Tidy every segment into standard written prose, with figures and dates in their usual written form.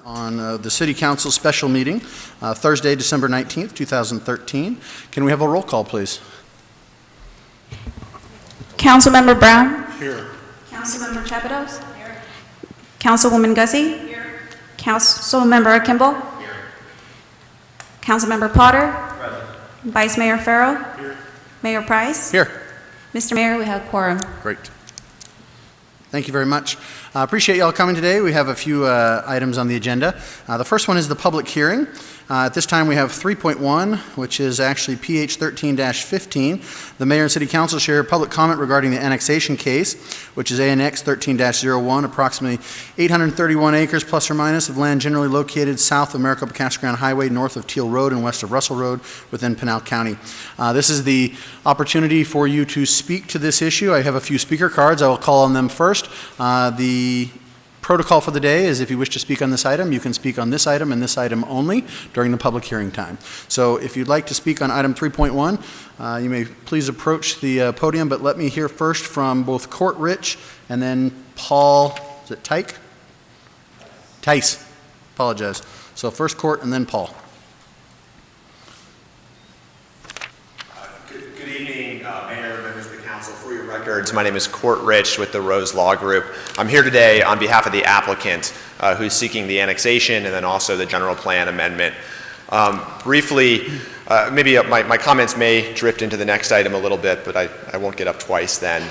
On the City Council special meeting, Thursday, December 19th, 2013. Can we have a roll call, please? Councilmember Brown? Here. Councilmember Chapados? Here. Councilwoman Gussie? Here. Councilmember Kimball? Here. Councilmember Potter? Present. Vice Mayor Farrell? Here. Mayor Price? Here. Mr. Mayor, we have quorum. Great. Thank you very much. Appreciate y'all coming today. We have a few items on the agenda. The first one is the public hearing. At this time we have 3.1, which is actually PH 13-15. The Mayor and City Council share public comment regarding the annexation case, which is ANX 13-01, approximately 831 acres plus or minus of land generally located south of Maricopa Casa Grande Highway, north of Teal Road and west of Russell Road within Pinal County. This is the opportunity for you to speak to this issue. I have a few speaker cards. I will call on them first. The protocol for the day is if you wish to speak on this item, you can speak on this item and this item only during the public hearing time. So if you'd like to speak on item 3.1, you may please approach the podium, but let me hear first from both Court Rich and then Paul, is it Tyke? Tice, apologize. So first Court and then Paul. Good evening, Mayor, members of the council. For your records, my name is Court Rich with the Rose Law Group. I'm here today on behalf of the applicant who's seeking the annexation and then also the general plan amendment. Briefly, maybe my comments may drift into the next item a little bit, but I won't get up twice then.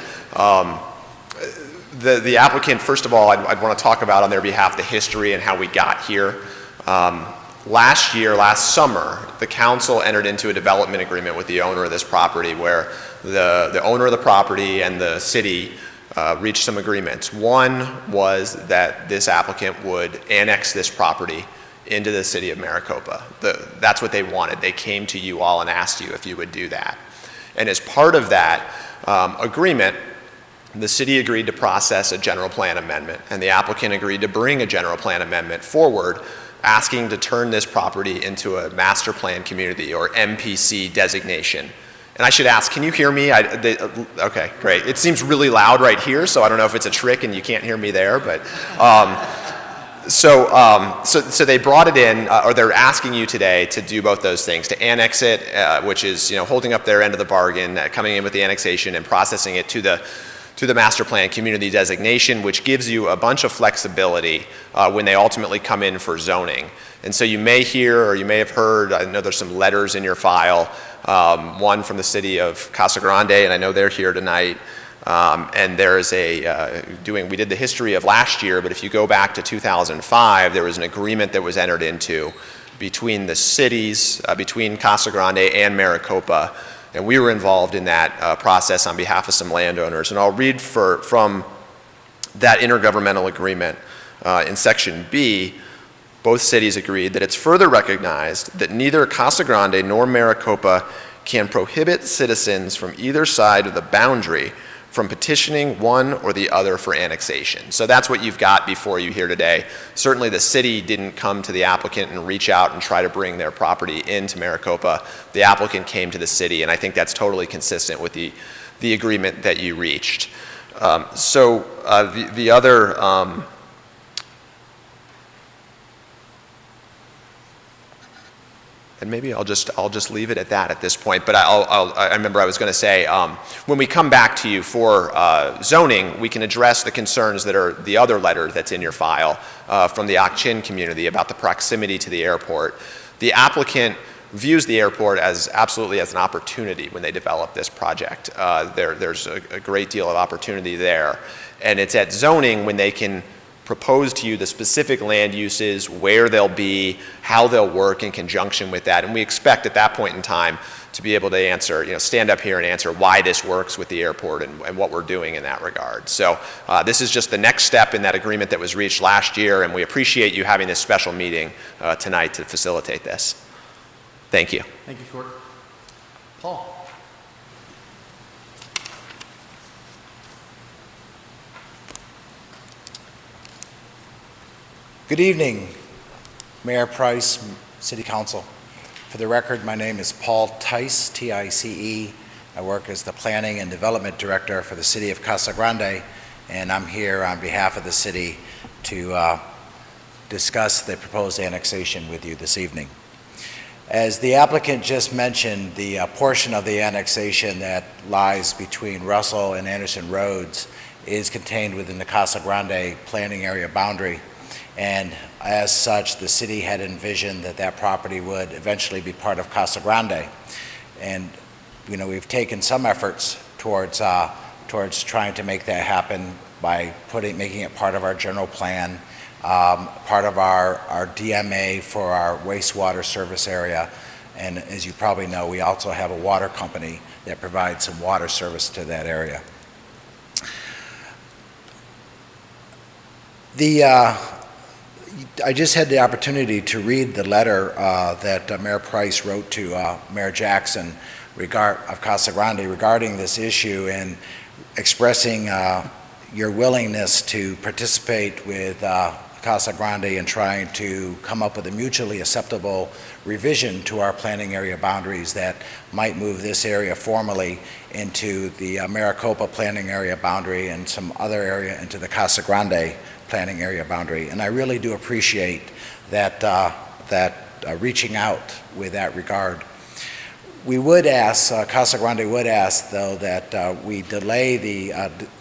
The applicant, first of all, I'd want to talk about on their behalf the history and how we got here. Last summer, the council entered into a development agreement with the owner of this property where the owner of the property and the city reached some agreements. One was that this applicant would annex this property into the city of Maricopa. That's what they wanted. They came to you all and asked you if you would do that. And as part of that agreement, the city agreed to process a general plan amendment, and the applicant agreed to bring a general plan amendment forward asking to turn this property into a master plan community or MPC designation. And I should ask, can you hear me? Okay, great. It seems really loud right here, so I don't know if it's a trick and you can't hear me there, but so they brought it in, or they're asking you today to do both those things, to annex it, which is holding up their end of the bargain, coming in with the annexation and processing it to the master plan community designation, which gives you a bunch of flexibility when they ultimately come in for zoning. And so you may hear, or you may have heard, I know there's some letters in your file, one from the city of Casa Grande, and I know they're here tonight. And there's we did the history of last year, but if you go back to 2005, there was an agreement that was entered into between the cities, between Casa Grande and Maricopa, and we were involved in that process on behalf of some landowners. And I'll read from that intergovernmental agreement in section B. Both cities agreed that it's further recognized that neither Casa Grande nor Maricopa can prohibit citizens from either side of the boundary from petitioning one or the other for annexation. So that's what you've got before you here today. Certainly the city didn't come to the applicant and reach out and try to bring their property into Maricopa. The applicant came to the city, and I think that's totally consistent with the agreement that you reached. The other and maybe I'll just leave it at that at this point. But I remember I was going to say, when we come back to you for zoning, we can address the concerns that are the other letter that's in your file from the Ak-Chin community about the proximity to the airport. The applicant views the airport as absolutely as an opportunity when they develop this project. There's a great deal of opportunity there, and it's at zoning when they can propose to you the specific land uses, where they'll be, how they'll work in conjunction with that. And we expect at that point in time to be able to answer, stand up here and answer why this works with the airport and what we're doing in that regard. So this is just the next step in that agreement that was reached last year, and we appreciate you having this special meeting tonight to facilitate this. Thank you. Thank you, Court. Paul. Good evening, Mayor Price, City Council. For the record, my name is Paul Tice, T-I-C-E. I work as the Planning and Development Director for the City of Casa Grande, and I'm here on behalf of the city to discuss the proposed annexation with you this evening. As the applicant just mentioned, the portion of the annexation that lies between Russell and Anderson Roads is contained within the Casa Grande planning area boundary. And as such, the city had envisioned that that property would eventually be part of Casa Grande. And, you know, we've taken some efforts towards trying to make that happen by making it part of our general plan, part of our DMA for our wastewater service area. And as you probably know, we also have a water company that provides some water service to that area. I just had the opportunity to read the letter that Mayor Price wrote to Mayor Jackson of Casa Grande regarding this issue, and expressing your willingness to participate with Casa Grande in trying to come up with a mutually acceptable revision to our planning area boundaries that might move this area formally into the Maricopa planning area boundary and some other area into the Casa Grande planning area boundary. And I really do appreciate that, reaching out with that regard. We would ask, Casa Grande would ask, though, that we delay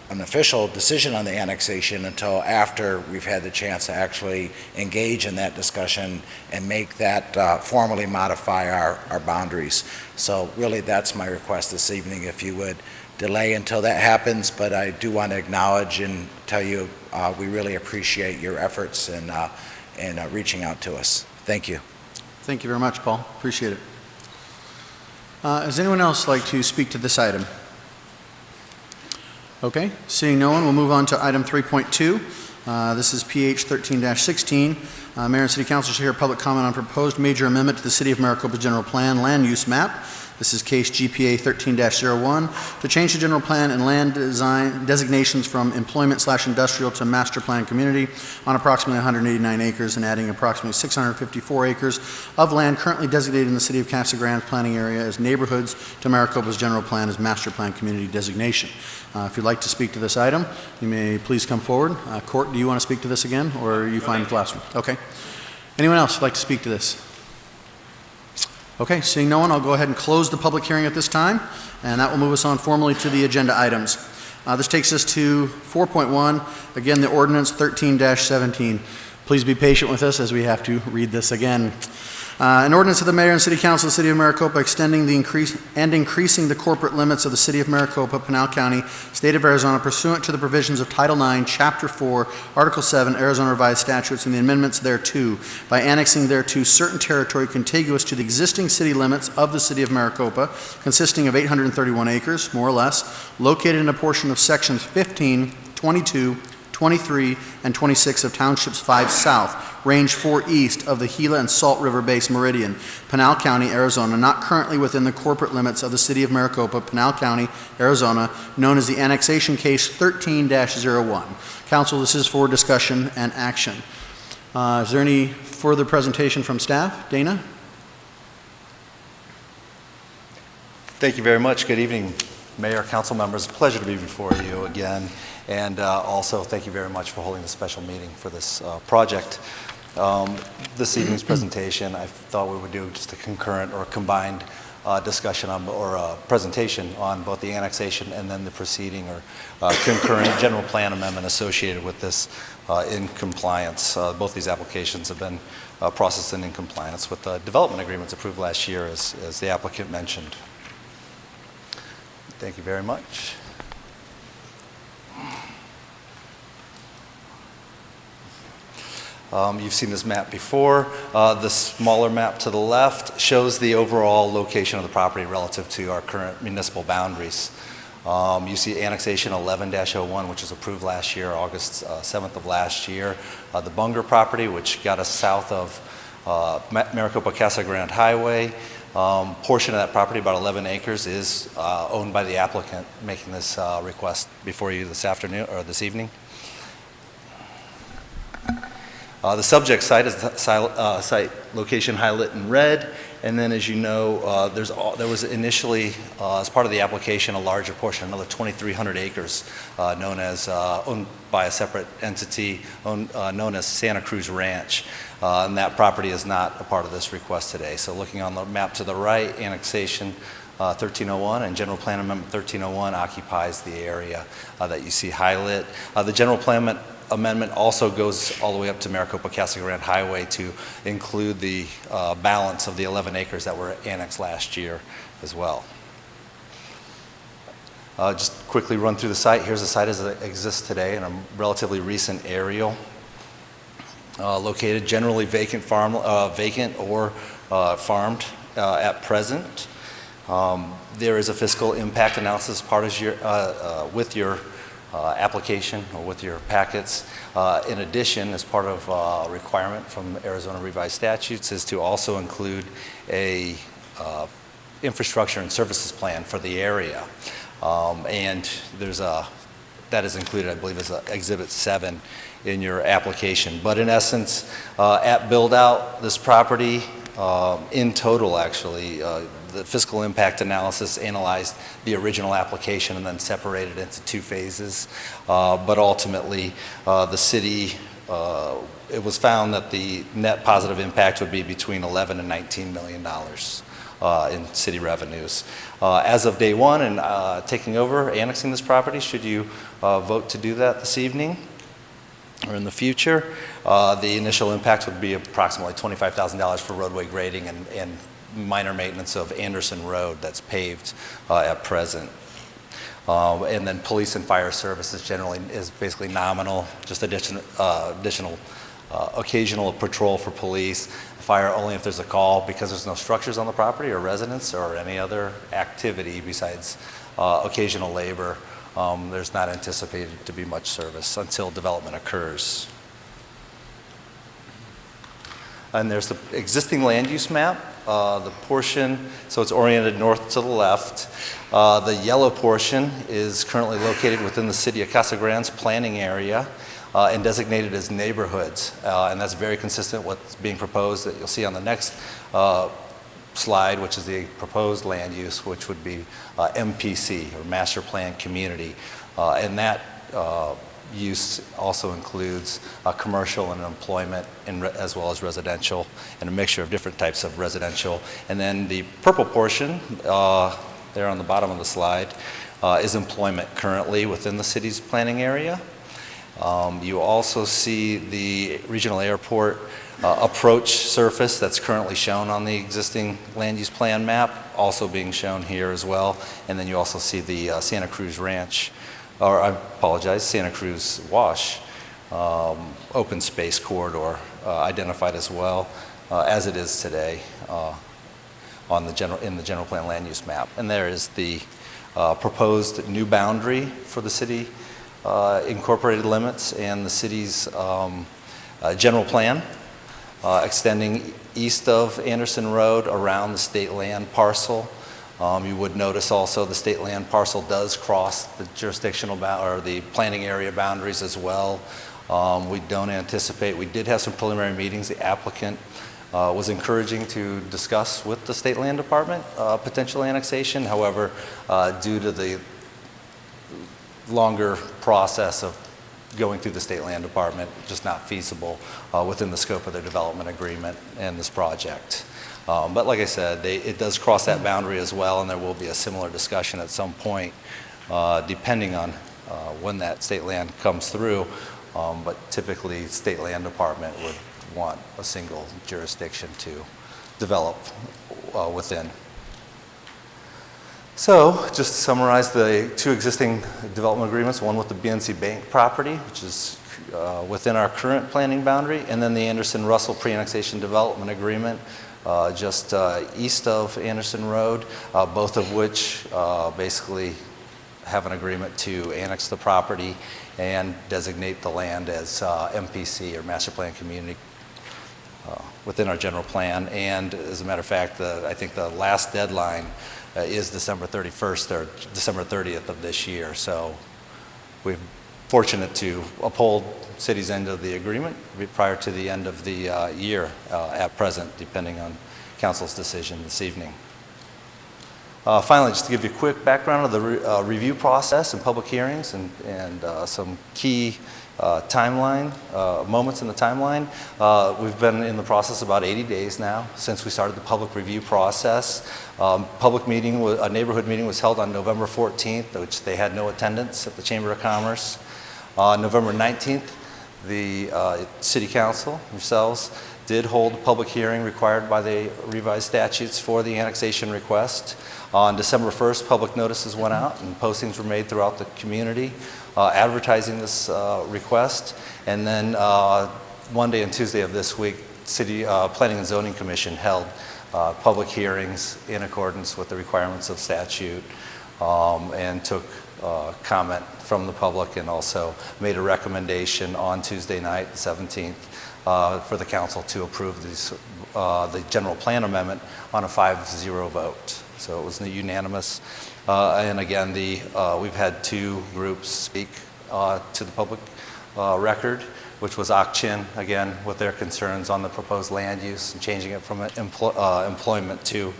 an official decision on the annexation until after we've had the chance to actually engage in that discussion and make that formally modify our boundaries. So really, that's my request this evening, if you would delay until that happens. But I do want to acknowledge and tell you we really appreciate your efforts in reaching out to us. Thank you. Thank you very much, Paul. Appreciate it. Does anyone else like to speak to this item? Okay, seeing no one, we'll move on to item 3.2. This is PH 13-16. Mayor and City Council shall hear public comment on proposed major amendment to the City of Maricopa General Plan Land Use Map. This is case GPA 13-01 to change the general plan and land design designations from employment/industrial to master plan community on approximately 189 acres and adding approximately 654 acres of land currently designated in the City of Casa Grande planning area as neighborhoods to Maricopa's general plan as master plan community designation. If you'd like to speak to this item, you may please come forward. Court, do you want to speak to this again, or are you fine with the last one? Okay. Anyone else like to speak to this? Okay, seeing no one, I'll go ahead and close the public hearing at this time, and that will move us on formally to the agenda items. This takes us to 4.1, again, the ordinance 13-17. Please be patient with us as we have to read this again. An ordinance of the Mayor and City Council of the City of Maricopa extending increasing the corporate limits of the City of Maricopa, Pinal County, State of Arizona pursuant to the provisions of Title IX, Chapter 4, Article 7, Arizona Revised Statutes and the amendments thereto by annexing thereto certain territory contiguous to the existing city limits of the City of Maricopa, consisting of 831 acres, more or less, located in a portion of sections 15, 22, 23, and 26 of Townships 5 South, Range 4 East of the Gila and Salt River Base Meridian, Pinal County, Arizona, not currently within the corporate limits of the City of Maricopa, Pinal County, Arizona, known as the Annexation Case 13-01. Council, this is for discussion and action. Is there any further presentation from staff? Dana? Thank you very much. Good evening, Mayor, council members. Pleasure to be before you again. And also, thank you very much for holding a special meeting for this project. This evening's presentation, I thought we would do just a concurrent or combined discussion on, or presentation on both the annexation and then the proceeding or concurrent general plan amendment associated with this in compliance. Both these applications have been processed and in compliance with the development agreements approved last year, as the applicant mentioned. Thank you very much. You've seen this map before. The smaller map to the left shows the overall location of the property relative to our current municipal boundaries. You see annexation 11-01, which was approved last year, August 7th of last year. The Bunger property, which got us south of Maricopa Casa Grande Highway. Portion of that property, about 11 acres, is owned by the applicant making this request before you this afternoon or this evening. The subject site is site location highlighted in red, and then as you know, there was initially, as part of the application, a larger portion, another 2,300 acres owned by a separate entity known as Santa Cruz Ranch, and that property is not a part of this request today. So looking on the map to the right, annexation 1301 and General Plan Amendment 1301 occupies the area that you see highlighted. The General Plan Amendment also goes all the way up to Maricopa Casa Grande Highway to include the balance of the 11 acres that were annexed last year as well. Just quickly run through the site. Here's the site as it exists today in a relatively recent aerial. Located generally vacant or farmed at present. There is a fiscal impact analysis part of with your application or with your packets. In addition, as part of a requirement from Arizona revised statutes, is to also include a infrastructure and services plan for the area. And there's that is included, I believe, as Exhibit 7 in your application. But in essence, at build out, this property, in total actually, the fiscal impact analysis analyzed the original application and then separated into 2 phases. But ultimately, the city, it was found that the net positive impact would be between $11 and $19 million in city revenues. As of day one and taking over, annexing this property, should you vote to do that this evening or in the future, the initial impact would be approximately $25,000 for roadway grading and minor maintenance of Anderson Road that's paved at present. And then police and fire services generally is basically nominal, just additional occasional patrol for police, fire only if there's a call, because there's no structures on the property or residents or any other activity besides occasional labor. There's not anticipated to be much service until development occurs. And there's the existing land use map, the portion, so it's oriented north to the left. The yellow portion is currently located within the city of Casa Grande's planning area and designated as neighborhoods. And that's very consistent with what's being proposed that you'll see on the next slide, which is the proposed land use, which would be MPC, or Master Plan Community. And that use also includes commercial and employment, as well as residential, and a mixture of different types of residential. And then the purple portion, there on the bottom of the slide, is employment currently within the city's planning area. You also see the regional airport approach surface that's currently shown on the existing land use plan map, also being shown here as well. And then you also see the Santa Cruz Ranch, or I apologize, Santa Cruz Wash open space corridor identified as well, as it is today in the general plan land use map. And there is the proposed new boundary for the city incorporated limits and the city's general plan extending east of Anderson Road around the state land parcel. You would notice also the state land parcel does cross the jurisdictional or the planning area boundaries as well. We don't anticipate, we did have some preliminary meetings. The applicant was encouraging to discuss with the state land department potential annexation. However, due to the longer process of going through the state land department, just not feasible within the scope of their development agreement and this project. But like I said, it does cross that boundary as well, and there will be a similar discussion at some point, depending on when that state land comes through. But typically, state land department would want a single jurisdiction to develop within. So, just to summarize the 2 existing development agreements, one with the BNC Bank property, which is within our current planning boundary, and then the Anderson-Russell pre-annexation development agreement just east of Anderson Road, both of which basically have an agreement to annex the property and designate the land as MPC, or Master Plan Community, within our general plan. And as a matter of fact, I think the last deadline is December 31st or December 30th of this year. So we've fortunate to uphold city's end of the agreement prior to the end of the year at present, depending on council's decision this evening. Finally, just to give you a quick background of the review process and public hearings and some key timeline, moments in the timeline. We've been in the process about 80 days now since we started the public review process. A neighborhood meeting was held on November 14th, which they had no attendance at the Chamber of Commerce. On November 19th, the City Council themselves did hold a public hearing required by the revised statutes for the annexation request. On December 1st, public notices went out and postings were made throughout the community advertising this request. And then Monday and Tuesday of this week, City Planning and Zoning Commission held public hearings in accordance with the requirements of statute and took comment from the public and also made a recommendation on Tuesday night, the 17th, for the council to approve the general plan amendment on a 5-0 vote. So it was unanimous. And again, we've had two groups speak to the public record, which was Ak-Chin, again, with their concerns on the proposed land use and changing it from employment to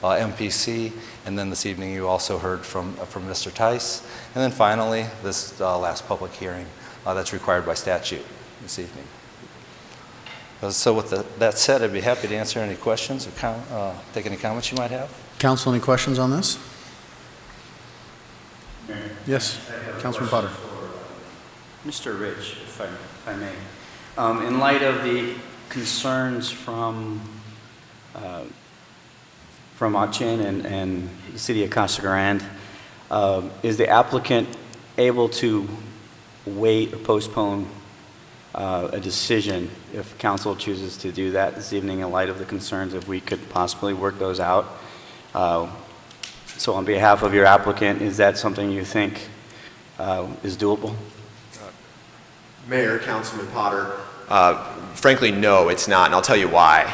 MPC. And then this evening you also heard from Mr. Tice. And then finally, this last public hearing that's required by statute this evening. So with that said, I'd be happy to answer any questions or take any comments you might have. Council, any questions on this? Yes, Councilman Potter. Mr. Rich, if I may. In light of the concerns from Achin and the city of Casa Grande, is the applicant able to wait or postpone a decision if council chooses to do that this evening in light of the concerns, if we could possibly work those out? So on behalf of your applicant, is that something you think is doable? Mayor, Councilman Potter, frankly, no, it's not, and I'll tell you why.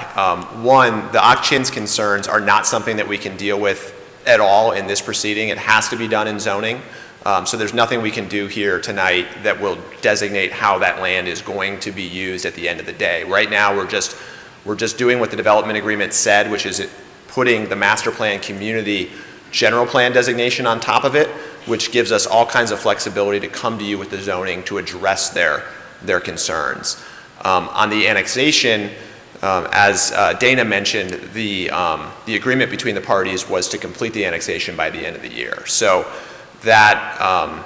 One, the Ak-Chin's concerns are not something that we can deal with at all in this proceeding. It has to be done in zoning. So there's nothing we can do here tonight that will designate how that land is going to be used at the end of the day. Right now, we're just doing what the development agreement said, which is putting the master plan community general plan designation on top of it, which gives us all kinds of flexibility to come to you with the zoning to address their concerns. On the annexation, as Dana mentioned, the agreement between the parties was to complete the annexation by the end of the year. So that,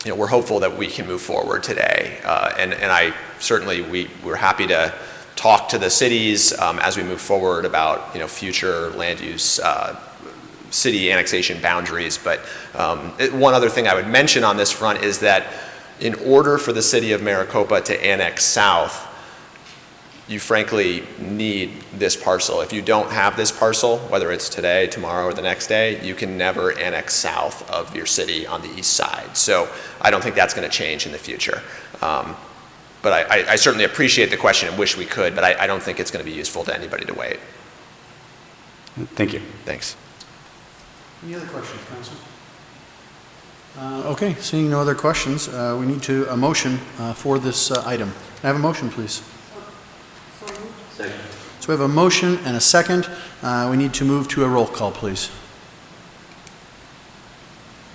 we're hopeful that we can move forward today. And I certainly, we're happy to talk to the cities as we move forward about, future land use city annexation boundaries. But one other thing I would mention on this front is that in order for the city of Maricopa to annex south, you frankly need this parcel. If you don't have this parcel, whether it's today, tomorrow, or the next day, you can never annex south of your city on the east side. So I don't think that's going to change in the future. But I certainly appreciate the question and wish we could, but I don't think it's going to be useful to anybody to wait. Thank you. Thanks. Any other questions, Council? Okay, seeing no other questions, we need a motion for this item. Can I have a motion, please? Second. So we have a motion and a second. We need to move to a roll call, please.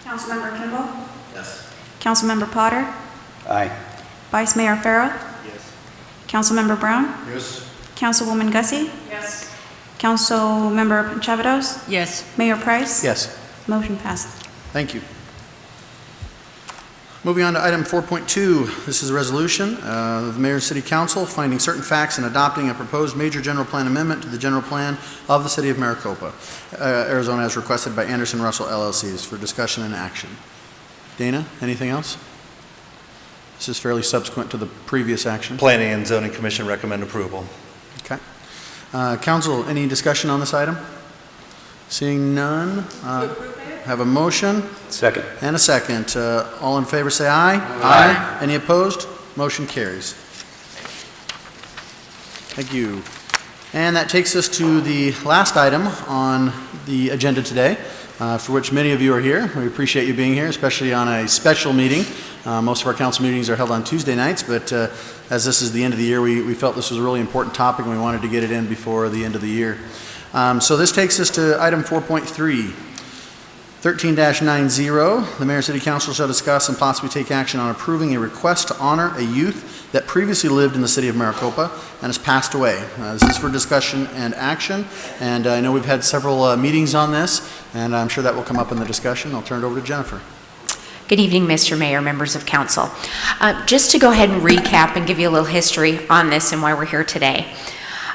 Councilmember Kimball? Yes. Councilmember Potter? Aye. Vice Mayor Farrow? Yes. Councilmember Brown? Yes. Councilwoman Gussie? Yes. Councilmember Chavitos? Yes. Mayor Price? Yes. Motion passes. Thank you. Moving on to item 4.2, this is a resolution of the Mayor and City Council finding certain facts and adopting a proposed major general plan amendment to the general plan of the City of Maricopa, Arizona, as requested by Anderson Russell LLCs for discussion and action. Dana, anything else? This is fairly subsequent to the previous action. Planning and Zoning Commission recommend approval. Okay. Council, any discussion on this item? Seeing none, have a motion Second. and a second. All in favor say aye. Aye. Any opposed? Motion carries. Thank you. And that takes us to the last item on the agenda today, for which many of you are here. We appreciate you being here, especially on a special meeting Most of our council meetings are held on Tuesday nights, but as this is the end of the year, we felt this was a really important topic and we wanted to get it in before the end of the year. So this takes us to item 4.3. 13-90, the Mayor and City Council shall discuss and possibly take action on approving a request to honor a youth that previously lived in the city of Maricopa and has passed away. This is for discussion and action, and I know we've had several meetings on this, and I'm sure that will come up in the discussion. I'll turn it over to Jennifer. Good evening, Mr. Mayor, members of council. Just to go ahead and recap and give you a little history on this and why we're here today.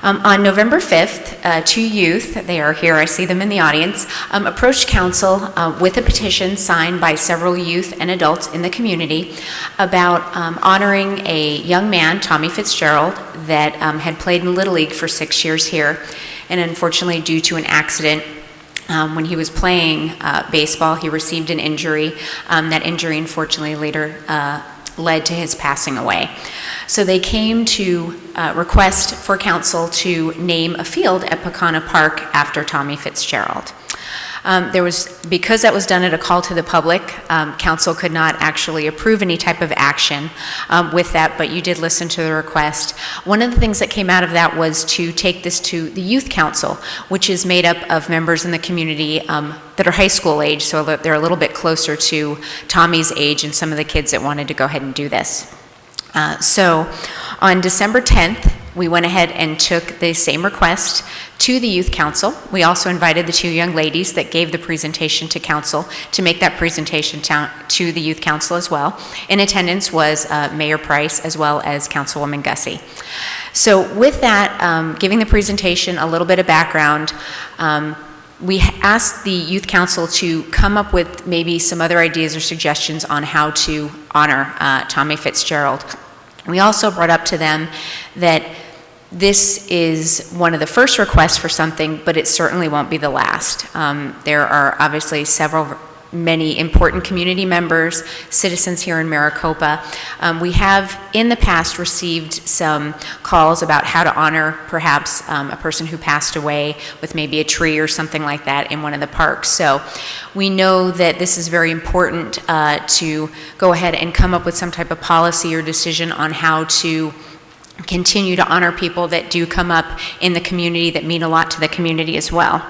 On November 5th, two youth, they are here, I see them in the audience, approached council with a petition signed by several youth and adults in the community about honoring a young man, Tommy Fitzgerald, that had played in Little League for 6 years here, and unfortunately due to an accident when he was playing baseball, he received an injury. That injury unfortunately later led to his passing away. So they came to request for council to name a field at Pecana Park after Tommy Fitzgerald. Because that was done at a call to the public, council could not actually approve any type of action with that, but you did listen to the request. One of the things that came out of that was to take this to the youth council, which is made up of members in the community that are high school age, so that they're a little bit closer to Tommy's age and some of the kids that wanted to go ahead and do this. So on December 10th, we went ahead and took the same request to the youth council. We also invited the two young ladies that gave the presentation to council to make that presentation to the youth council as well. In attendance was Mayor Price as well as Councilwoman Gussie. So with that, giving the presentation a little bit of background, we asked the youth council to come up with maybe some other ideas or suggestions on how to honor Tommy Fitzgerald. We also brought up to them that this is one of the first requests for something, but it certainly won't be the last. There are obviously many important community members, citizens here in Maricopa. We have in the past received some calls about how to honor perhaps a person who passed away with maybe a tree or something like that in one of the parks. So we know that this is very important to go ahead and come up with some type of policy or decision on how to continue to honor people that do come up in the community that mean a lot to the community as well.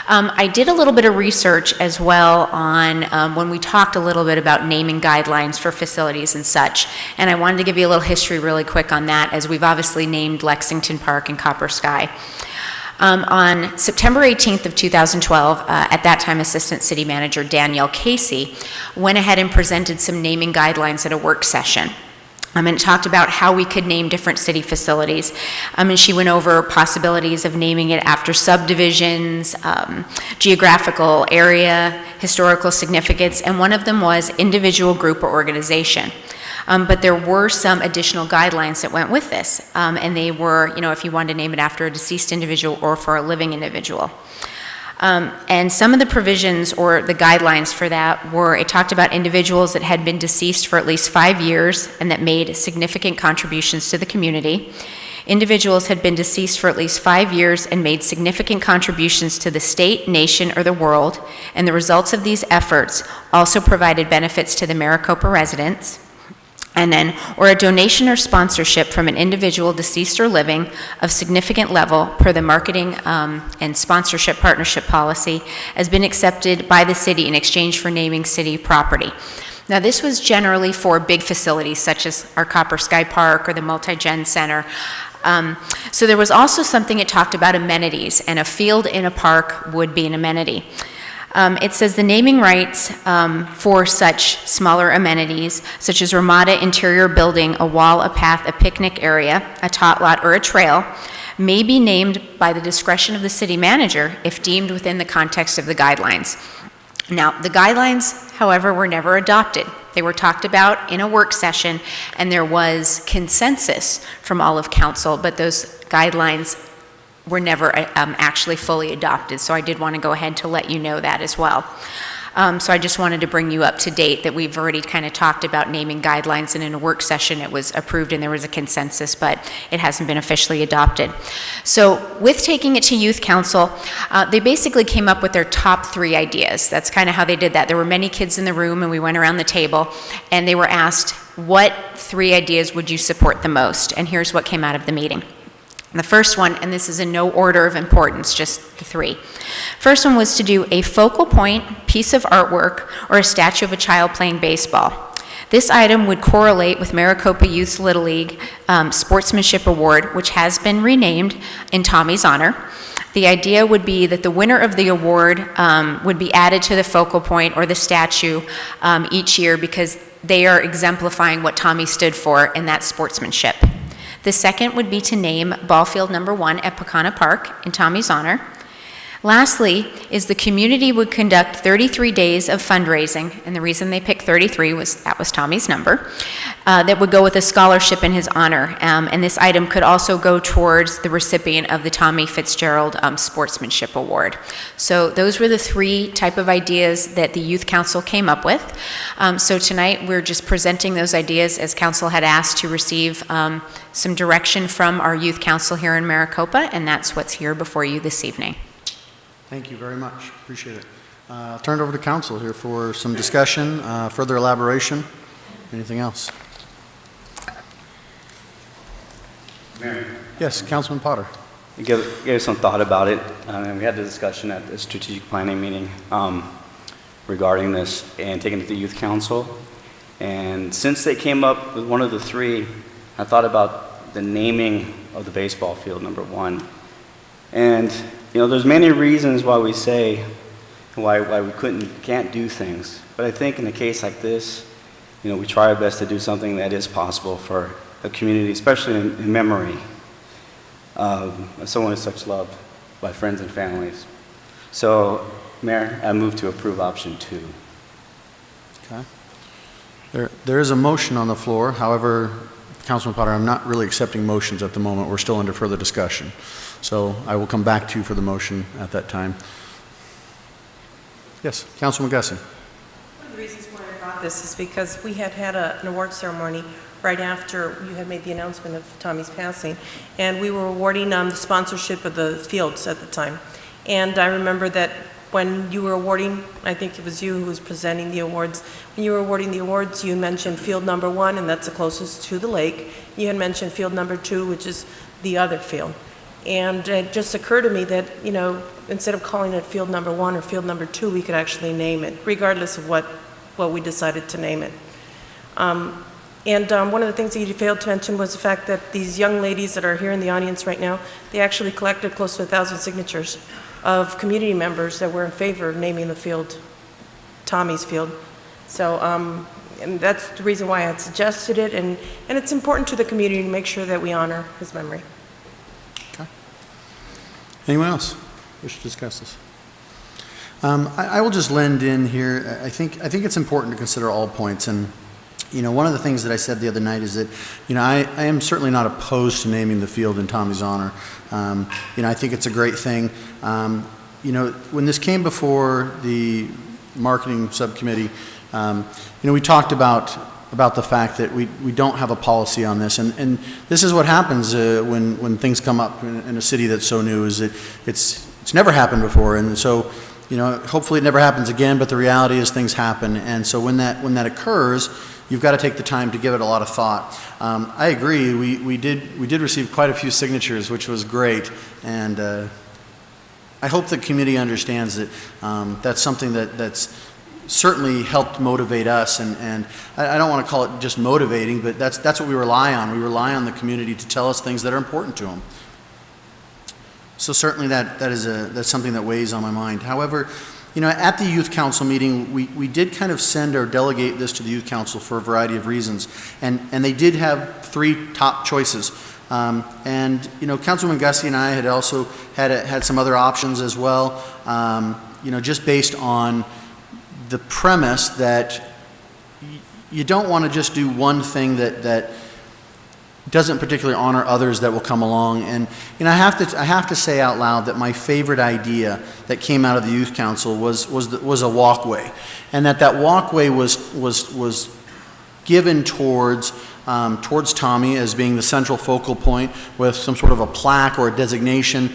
I did a little bit of research as well on when we talked a little bit about naming guidelines for facilities and such, and I wanted to give you a little history really quick on that, as we've obviously named Lexington Park and Copper Sky. On September 18th of 2012, at that time Assistant City Manager Danielle Casey went ahead and presented some naming guidelines at a work session. And talked about how we could name different city facilities. And she went over possibilities of naming it after subdivisions, geographical area, historical significance, and one of them was individual, group, or organization. But there were some additional guidelines that went with this. And they were, if you wanted to name it after a deceased individual or for a living individual. And some of the provisions or the guidelines for that were, it talked about individuals that had been deceased for at least 5 years and that made significant contributions to the community. Individuals had been deceased for at least 5 years and made significant contributions to the state, nation, or the world, and the results of these efforts also provided benefits to the Maricopa residents. And then, or a donation or sponsorship from an individual deceased or living of significant level per the marketing and sponsorship partnership policy has been accepted by the city in exchange for naming city property. Now this was generally for big facilities such as our Copper Sky Park or the Multi-Gen Center. So there was also something it talked about amenities, and a field in a park would be an amenity. It says the naming rights for such smaller amenities, such as Ramada interior building, a wall, a path, a picnic area, a tot lot, or a trail, may be named by the discretion of the city manager if deemed within the context of the guidelines. Now, the guidelines, however, were never adopted. They were talked about in a work session, and there was consensus from all of council, but those guidelines were never actually fully adopted, so I did want to go ahead to let you know that as well. So I just wanted to bring you up to date that we've already kind of talked about naming guidelines, and in a work session it was approved and there was a consensus, but it hasn't been officially adopted. So with taking it to Youth Council, they basically came up with their top 3 ideas. That's kind of how they did that. There were many kids in the room and we went around the table and they were asked, what 3 ideas would you support the most? And here's what came out of the meeting. The first one, and this is in no order of importance, just the 3. First one was to do a focal point piece of artwork or a statue of a child playing baseball. This item would correlate with Maricopa Youth Little League Sportsmanship Award, which has been renamed in Tommy's honor. The idea would be that the winner of the award would be added to the focal point or the statue each year because they are exemplifying what Tommy stood for in that sportsmanship. The second would be to name ball field number 1 at Pecana Park in Tommy's honor. Lastly, is the community would conduct 33 days of fundraising, and the reason they picked 33 was that was Tommy's number, that would go with a scholarship in his honor. And this item could also go towards the recipient of the Tommy Fitzgerald Sportsmanship Award. So those were the 3 type of ideas that the Youth Council came up with. So tonight we're just presenting those ideas as council had asked to receive some direction from our Youth Council here in Maricopa, and that's what's here before you this evening. Thank you very much. Appreciate it. I'll turn it over to council here for some discussion, further elaboration. Anything else? Mayor. Yes, Councilman Potter. We gave some thought about it, and we had the discussion at the strategic planning meeting regarding this and taking it to the Youth Council. And since they came up with one of the 3, I thought about the naming of the baseball field, number 1. And, you know, there's many reasons why we say why we can't do things. But I think in a case like this, you know, we try our best to do something that is possible for a community, especially in memory of someone who's such loved by friends and families. So, Mayor, I move to approve option 2. Okay. There is a motion on the floor. However, Councilman Potter, I'm not really accepting motions at the moment. We're still under further discussion. So I will come back to you for the motion at that time. Yes, Councilman Gussie. One of the reasons why I brought this is because we had an award ceremony right after you had made the announcement of Tommy's passing, and we were awarding the sponsorship of the fields at the time. And I remember that when you were awarding, I think it was you who was presenting the awards, when you were awarding the awards, you mentioned field number 1, and that's the closest to the lake. You had mentioned field number 2, which is the other field. And it just occurred to me that, you know, instead of calling it field number 1 or field number 2, we could actually name it, regardless of what we decided to name it. One of the things that you failed to mention was the fact that these young ladies that are here in the audience right now, they actually collected close to 1,000 signatures of community members that were in favor of naming the field Tommy's Field. So, and that's the reason why I had suggested it, and it's important to the community to make sure that we honor his memory. Okay. Anyone else wish to discuss this? I will just lend in here. I think it's important to consider all points. And, you know, one of the things that I said the other night is that, you know, I am certainly not opposed to naming the field in Tommy's honor. You know, I think it's a great thing. You know, when this came before the marketing subcommittee, you know, we talked about the fact that we don't have a policy on this, and this is what happens when things come up in a city that's so new, is that it's never happened before, and so, you know, hopefully it never happens again, but the reality is things happen, and so when that occurs, you've got to take the time to give it a lot of thought. I agree, we did receive quite a few signatures, which was great, and I hope the community understands that that's something that's certainly helped motivate us, and I don't want to call it just motivating, but that's what we rely on. We rely on the community to tell us things that are important to them. So certainly that's something that weighs on my mind. However, you know, at the Youth Council meeting, we did kind of send or delegate this to the Youth Council for a variety of reasons, and they did have 3 top choices. And, you know, Councilman Gussie and I had also had some other options as well, you know, just based on the premise that you don't want to just do one thing that doesn't particularly honor others that will come along. And I have to say out loud that my favorite idea that came out of the Youth Council was a walkway, and that walkway was given towards Tommy as being the central focal point, with some sort of a plaque or a designation,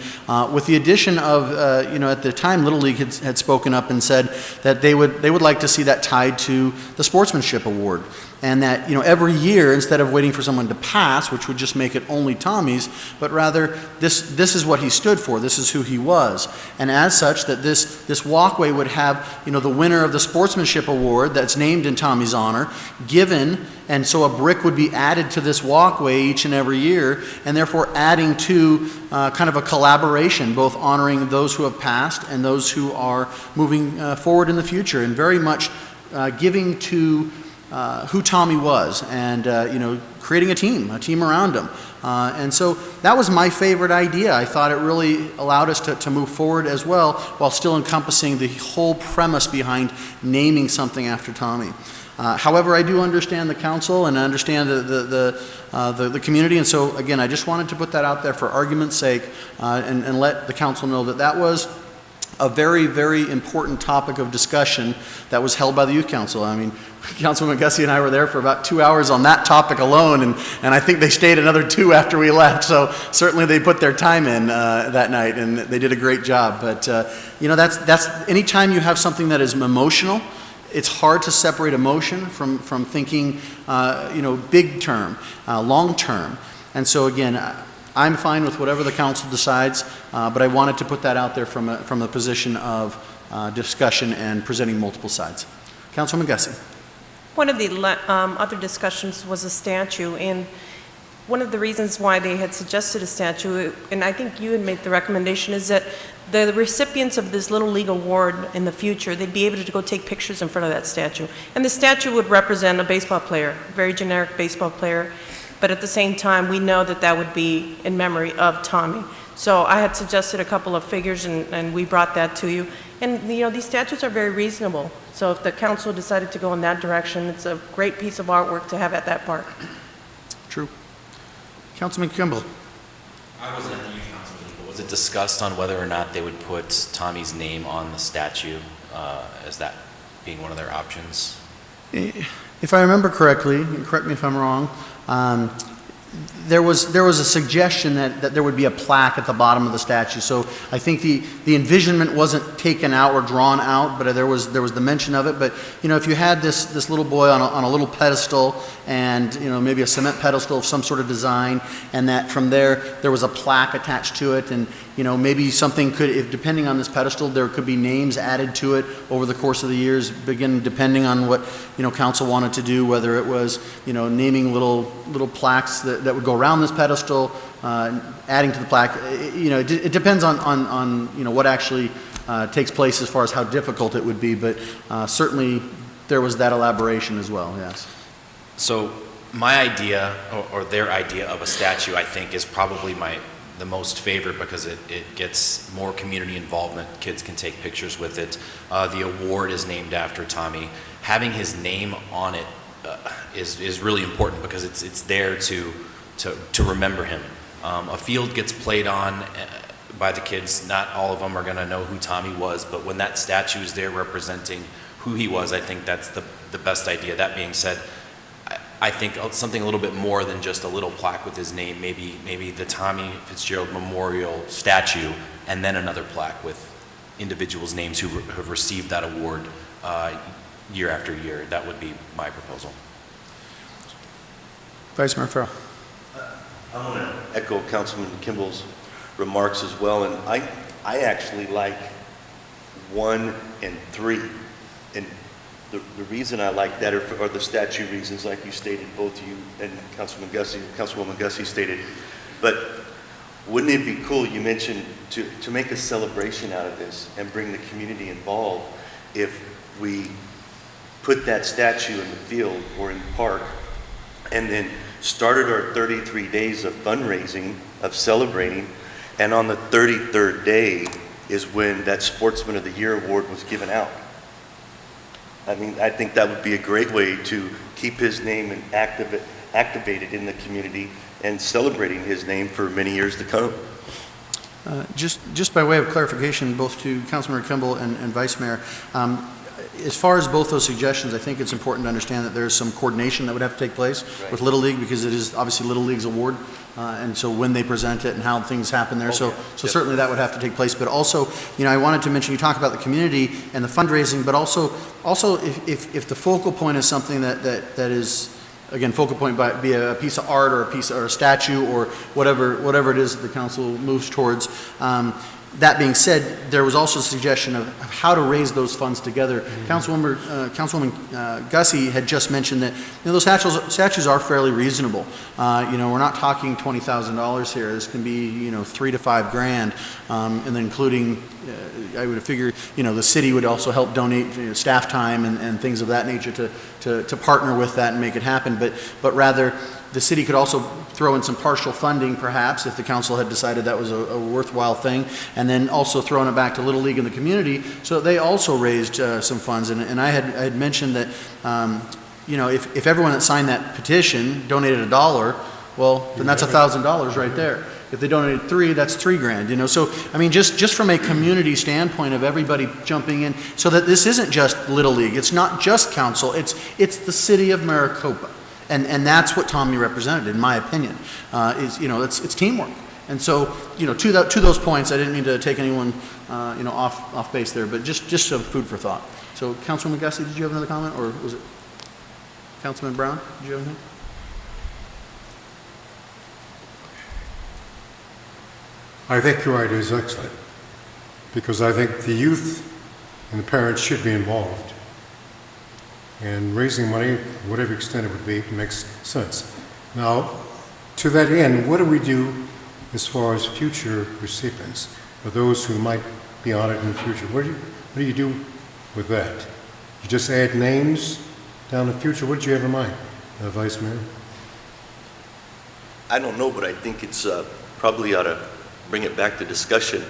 with the addition of, at the time Little League had spoken up and said that they would like to see that tied to the Sportsmanship Award. And that, every year, instead of waiting for someone to pass, which would just make it only Tommy's, but rather this is what he stood for, this is who he was. And as such, that this walkway would have, the winner of the Sportsmanship Award that's named in Tommy's honor, given, and so a brick would be added to this walkway each and every year, and therefore adding to kind of a collaboration, both honoring those who have passed and those who are moving forward in the future, and very much giving to who Tommy was, and creating a team around him. And so that was my favorite idea. I thought it really allowed us to move forward as well, while still encompassing the whole premise behind naming something after Tommy. However, I do understand the council, and I understand the community, and so again, I just wanted to put that out there for argument's sake, and let the council know that was a very, very important topic of discussion that was held by the Youth Council. I mean, Councilwoman Gussie and I were there for about 2 hours on that topic alone, and I think they stayed another 2 after we left, so certainly they put their time in that night, and they did a great job. But, that's anytime you have something that is emotional, it's hard to separate emotion from thinking, big term, long term. And so again, I'm fine with whatever the council decides, but I wanted to put that out there from a position of discussion and presenting multiple sides. Councilwoman Gussie. One of the other discussions was a statue, and one of the reasons why they had suggested a statue, and I think you had made the recommendation, is that the recipients of this Little League Award in the future, they'd be able to go take pictures in front of that statue. And the statue would represent a baseball player, a very generic baseball player, but at the same time, we know that would be in memory of Tommy. So I had suggested a couple of figures, and we brought that to you. And, these statues are very reasonable. So if the council decided to go in that direction, it's a great piece of artwork to have at that park. True. Councilman Kimball. I wasn't at the youth council meeting, but was it discussed on whether or not they would put Tommy's name on the statue as that being one of their options? If I remember correctly, correct me if I'm wrong, there was a suggestion that there would be a plaque at the bottom of the statue. So I think the envisionment wasn't taken out or drawn out, but there was the mention of it. But if you had this little boy on a little pedestal, and maybe a cement pedestal of some sort of design, and that from there was a plaque attached to it, and maybe something could, depending on this pedestal, there could be names added to it over the course of the years, depending on what council wanted to do, whether it was naming little plaques that would go around this pedestal, adding to the plaque. It depends on what actually takes place as far as how difficult it would be, but certainly there was that elaboration as well. Yes. So my idea, or their idea of a statue, I think is probably the most favorite, because it gets more community involvement. Kids can take pictures with it. The award is named after Tommy. Having his name on it is really important, because it's there to remember him. A field gets played on by the kids. Not all of them are going to know who Tommy was, but when that statue is there representing who he was, I think that's the best idea. That being said, I think something a little bit more than just a little plaque with his name, maybe the Tommy Fitzgerald Memorial statue, and then another plaque with individuals' names who have received that award year after year. That would be my proposal. Vice Mayor Farrell. I want to echo Councilman Kimball's remarks as well, and I actually like 1 and 3, and the reason I like that are the statute reasons, like you stated, both you and Councilwoman Gussie stated. But wouldn't it be cool, you mentioned, to make a celebration out of this and bring the community involved, if we put that statue in the field or in the park, and then started our 33 days of fundraising, of celebrating, and on the 33rd day is when that Sportsman of the Year award was given out. I mean, I think that would be a great way to keep his name and activated in the community, and celebrating his name for many years to come. Just by way of clarification, both to Councilmember Kimball and Vice Mayor, as far as both those suggestions, I think it's important to understand that there's some coordination that would have to take place with Little League, because it is obviously Little League's award, and so when they present it and how things happen there, so certainly that would have to take place. But also, you know, I wanted to mention, you talk about the community and the fundraising, but also if the focal point is something that is, again, focal point be a piece of art or a statue or whatever it is that the council moves towards. That being said, there was also a suggestion of how to raise those funds together. Councilwoman Gussie had just mentioned that, you know, those statues are fairly reasonable. You know, we're not talking $20,000 here. This can be, you know, $3 to $5 grand, and then including, I would figure, you know, the city would also help donate, you know, staff time and things of that nature to partner with that and make it happen. But rather, the city could also throw in some partial funding, perhaps, if the council had decided that was a worthwhile thing, and then also throwing it back to Little League in the community, so they also raised some funds. And I had mentioned that, you know, if everyone that signed that petition donated $1, well, then that's $1,000 right there. If they donated $3, that's $3 grand, you know. So, I mean, just from a community standpoint of everybody jumping in, so that this isn't just Little League, it's not just council, it's the city of Maricopa. And that's what Tommy represented, in my opinion, is, you know, it's teamwork. And so, you know, to those points, I didn't mean to take anyone, you know, off base there, but just some food for thought. So, Councilwoman Gussie, did you have another comment, or was it Councilman Brown? Did you have anything? I think your idea is excellent, because I think the youth and the parents should be involved. And raising money, whatever extent it would be, makes sense. Now, to that end, what do we do as far as future recipients, or those who might be on it in the future? What do you do with that? You just add names down the future? What did you have in mind, Vice Mayor? I don't know, but I think it's probably ought to bring it back to discussion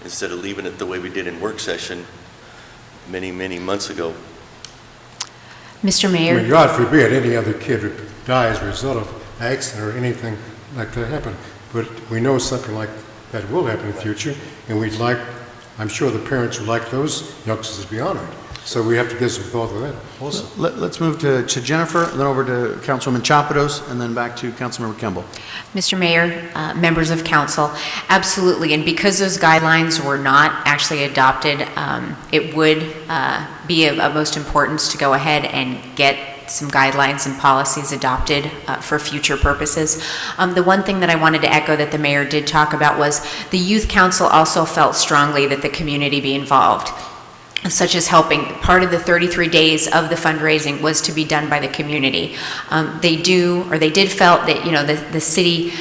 instead of leaving it the way we did in work session many, many months ago. Mr. Mayor. I mean, God forbid any other kid who dies as a result of an accident or anything like that happen. But we know something like that will happen in the future, and we'd like, I'm sure the parents would like those youngsters to be honored. So we have to get some thought of that also. Let's move to Jennifer, then over to Councilwoman Chapados, and then back to Councilmember Kimball. Mr. Mayor, members of council, absolutely, and because those guidelines were not actually adopted, it would be of utmost importance to go ahead and get some guidelines and policies adopted for future purposes. The one thing that I wanted to echo that the mayor did talk about was the youth council also felt strongly that the community be involved, such as helping. Part of the 33 days of the fundraising was to be done by the community. They did felt that, you know, the city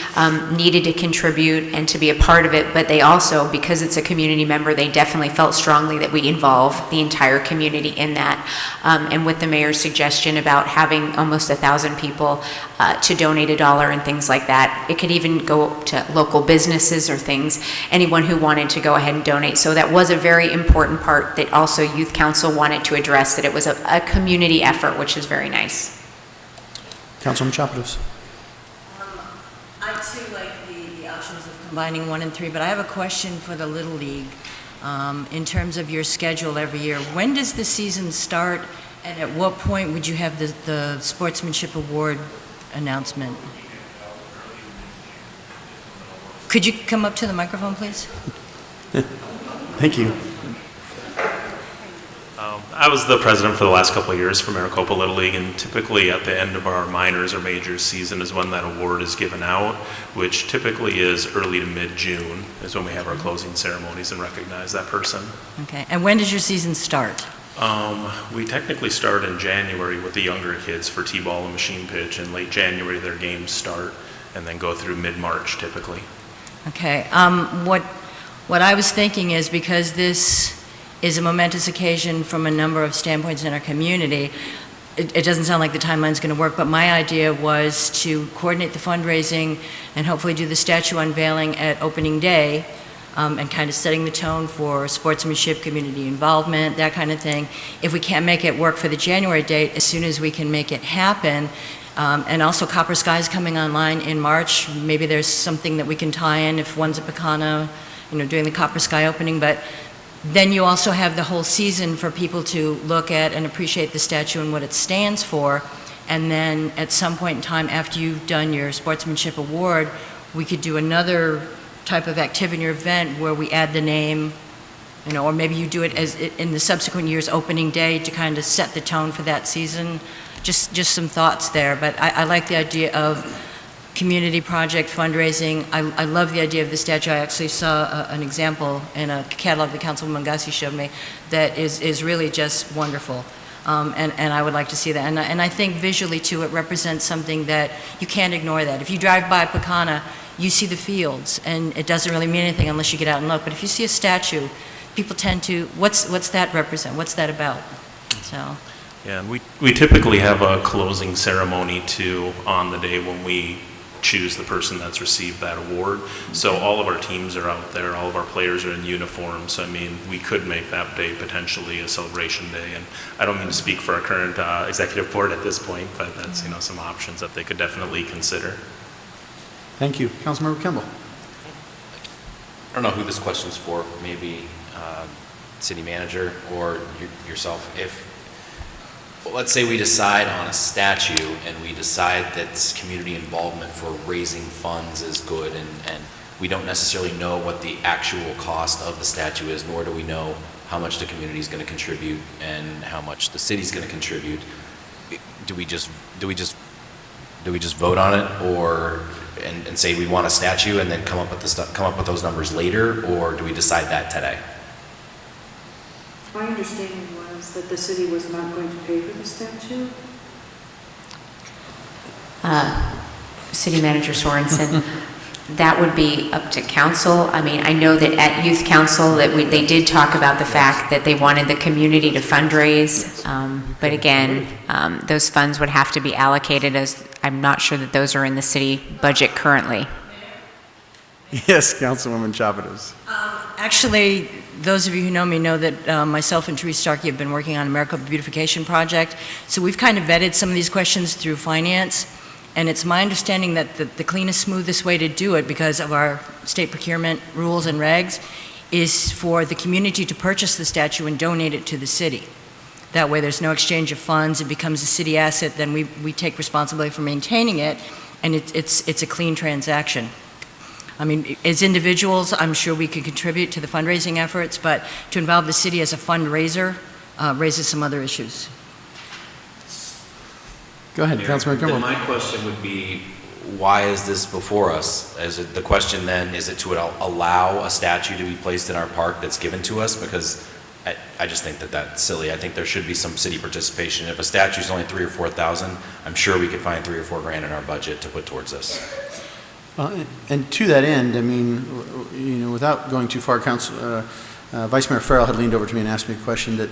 needed to contribute and to be a part of it, but they also, because it's a community member, they definitely felt strongly that we involve the entire community in that. And with the mayor's suggestion about having almost 1,000 people to donate $1 and things like that, it could even go to local businesses or things, anyone who wanted to go ahead and donate. So that was a very important part that also Youth Council wanted to address, that it was a community effort, which is very nice. Councilwoman Chapados. I too like the options of combining 1 and 3, but I have a question for the Little League. In terms of your schedule every year, when does the season start, and at what point would you have the Sportsmanship Award announcement? Could you come up to the microphone, please? Thank you. I was the president for the last couple of years for Maricopa Little League, and typically at the end of our minors or majors season is when that award is given out, which typically is early to mid-June is when we have our closing ceremonies and recognize that person. Okay, and when does your season start? We technically start in January with the younger kids for T-ball and machine pitch, and late January their games start and then go through mid-March typically. Okay, what I was thinking is, because this is a momentous occasion from a number of standpoints in our community, it doesn't sound like the timeline's going to work, but my idea was to coordinate the fundraising and hopefully do the statue unveiling at opening day, and kind of setting the tone for sportsmanship, community involvement, that kind of thing. If we can't make it work for the January date, as soon as we can make it happen, And also Copper Sky is coming online in March. Maybe there's something that we can tie in if one's at Pecana, doing the Copper Sky opening. But then you also have the whole season for people to look at and appreciate the statue and what it stands for. And then at some point in time, after you've done your sportsmanship award, we could do another type of activity or event where we add the name, or maybe you do it as in the subsequent year's opening day to kind of set the tone for that season. Just some thoughts there, but I like the idea of community project fundraising. I love the idea of the statue. I actually saw an example in a catalog that Councilwoman Gussie showed me that is really just wonderful. And I would like to see that. And I think visually, too, it represents something that you can't ignore that. If you drive by Pecana, you see the fields, and it doesn't really mean anything unless you get out and look. But if you see a statue, people tend to, what's that represent? What's that about? So. Yeah, and we typically have a closing ceremony too on the day when we choose the person that's received that award. So all of our teams are out there, all of our players are in uniform. So I mean, we could make that day potentially a celebration day. And I don't mean to speak for our current executive board at this point, but that's some options that they could definitely consider. Thank you. Councilmember Kimball. I don't know who this question's for, maybe city manager or yourself. Well, let's say we decide on a statue and we decide that community involvement for raising funds is good, and we don't necessarily know what the actual cost of the statue is, nor do we know how much the community is going to contribute and how much the city's going to contribute. Do we just vote on it, or and say we want a statue and then come up with those numbers later, or do we decide that today? My understanding was that the city was not going to pay for the statue. City Manager Sorensen, that would be up to council. I mean, I know that at Youth Council that they did talk about the fact that they wanted the community to fundraise, but again, those funds would have to be allocated, as I'm not sure that those are in the city budget currently. Yes, Councilwoman Chapados. Actually, those of you who know me know that myself and Therese Starkey have been working on a Maricopa beautification project. So we've kind of vetted some of these questions through finance, and it's my understanding that the cleanest, smoothest way to do it, because of our state procurement rules and regs, is for the community to purchase the statue and donate it to the city. That way there's no exchange of funds, it becomes a city asset, then we take responsibility for maintaining it, and it's a clean transaction. I mean, as individuals, I'm sure we could contribute to the fundraising efforts, but to involve the city as a fundraiser raises some other issues. Go ahead, Councilmember Kimball. Then my question would be, why is this before us? The question then, is it to allow a statue to be placed in our park that's given to us? Because I just think that that's silly. I think there should be some city participation. If a statue is only $3,000 or $4,000, I'm sure we could find $3,000 or $4,000 in our budget to put towards this. And to that end, I mean, without going too far, Vice Mayor Farrell had leaned over to me and asked me a question that,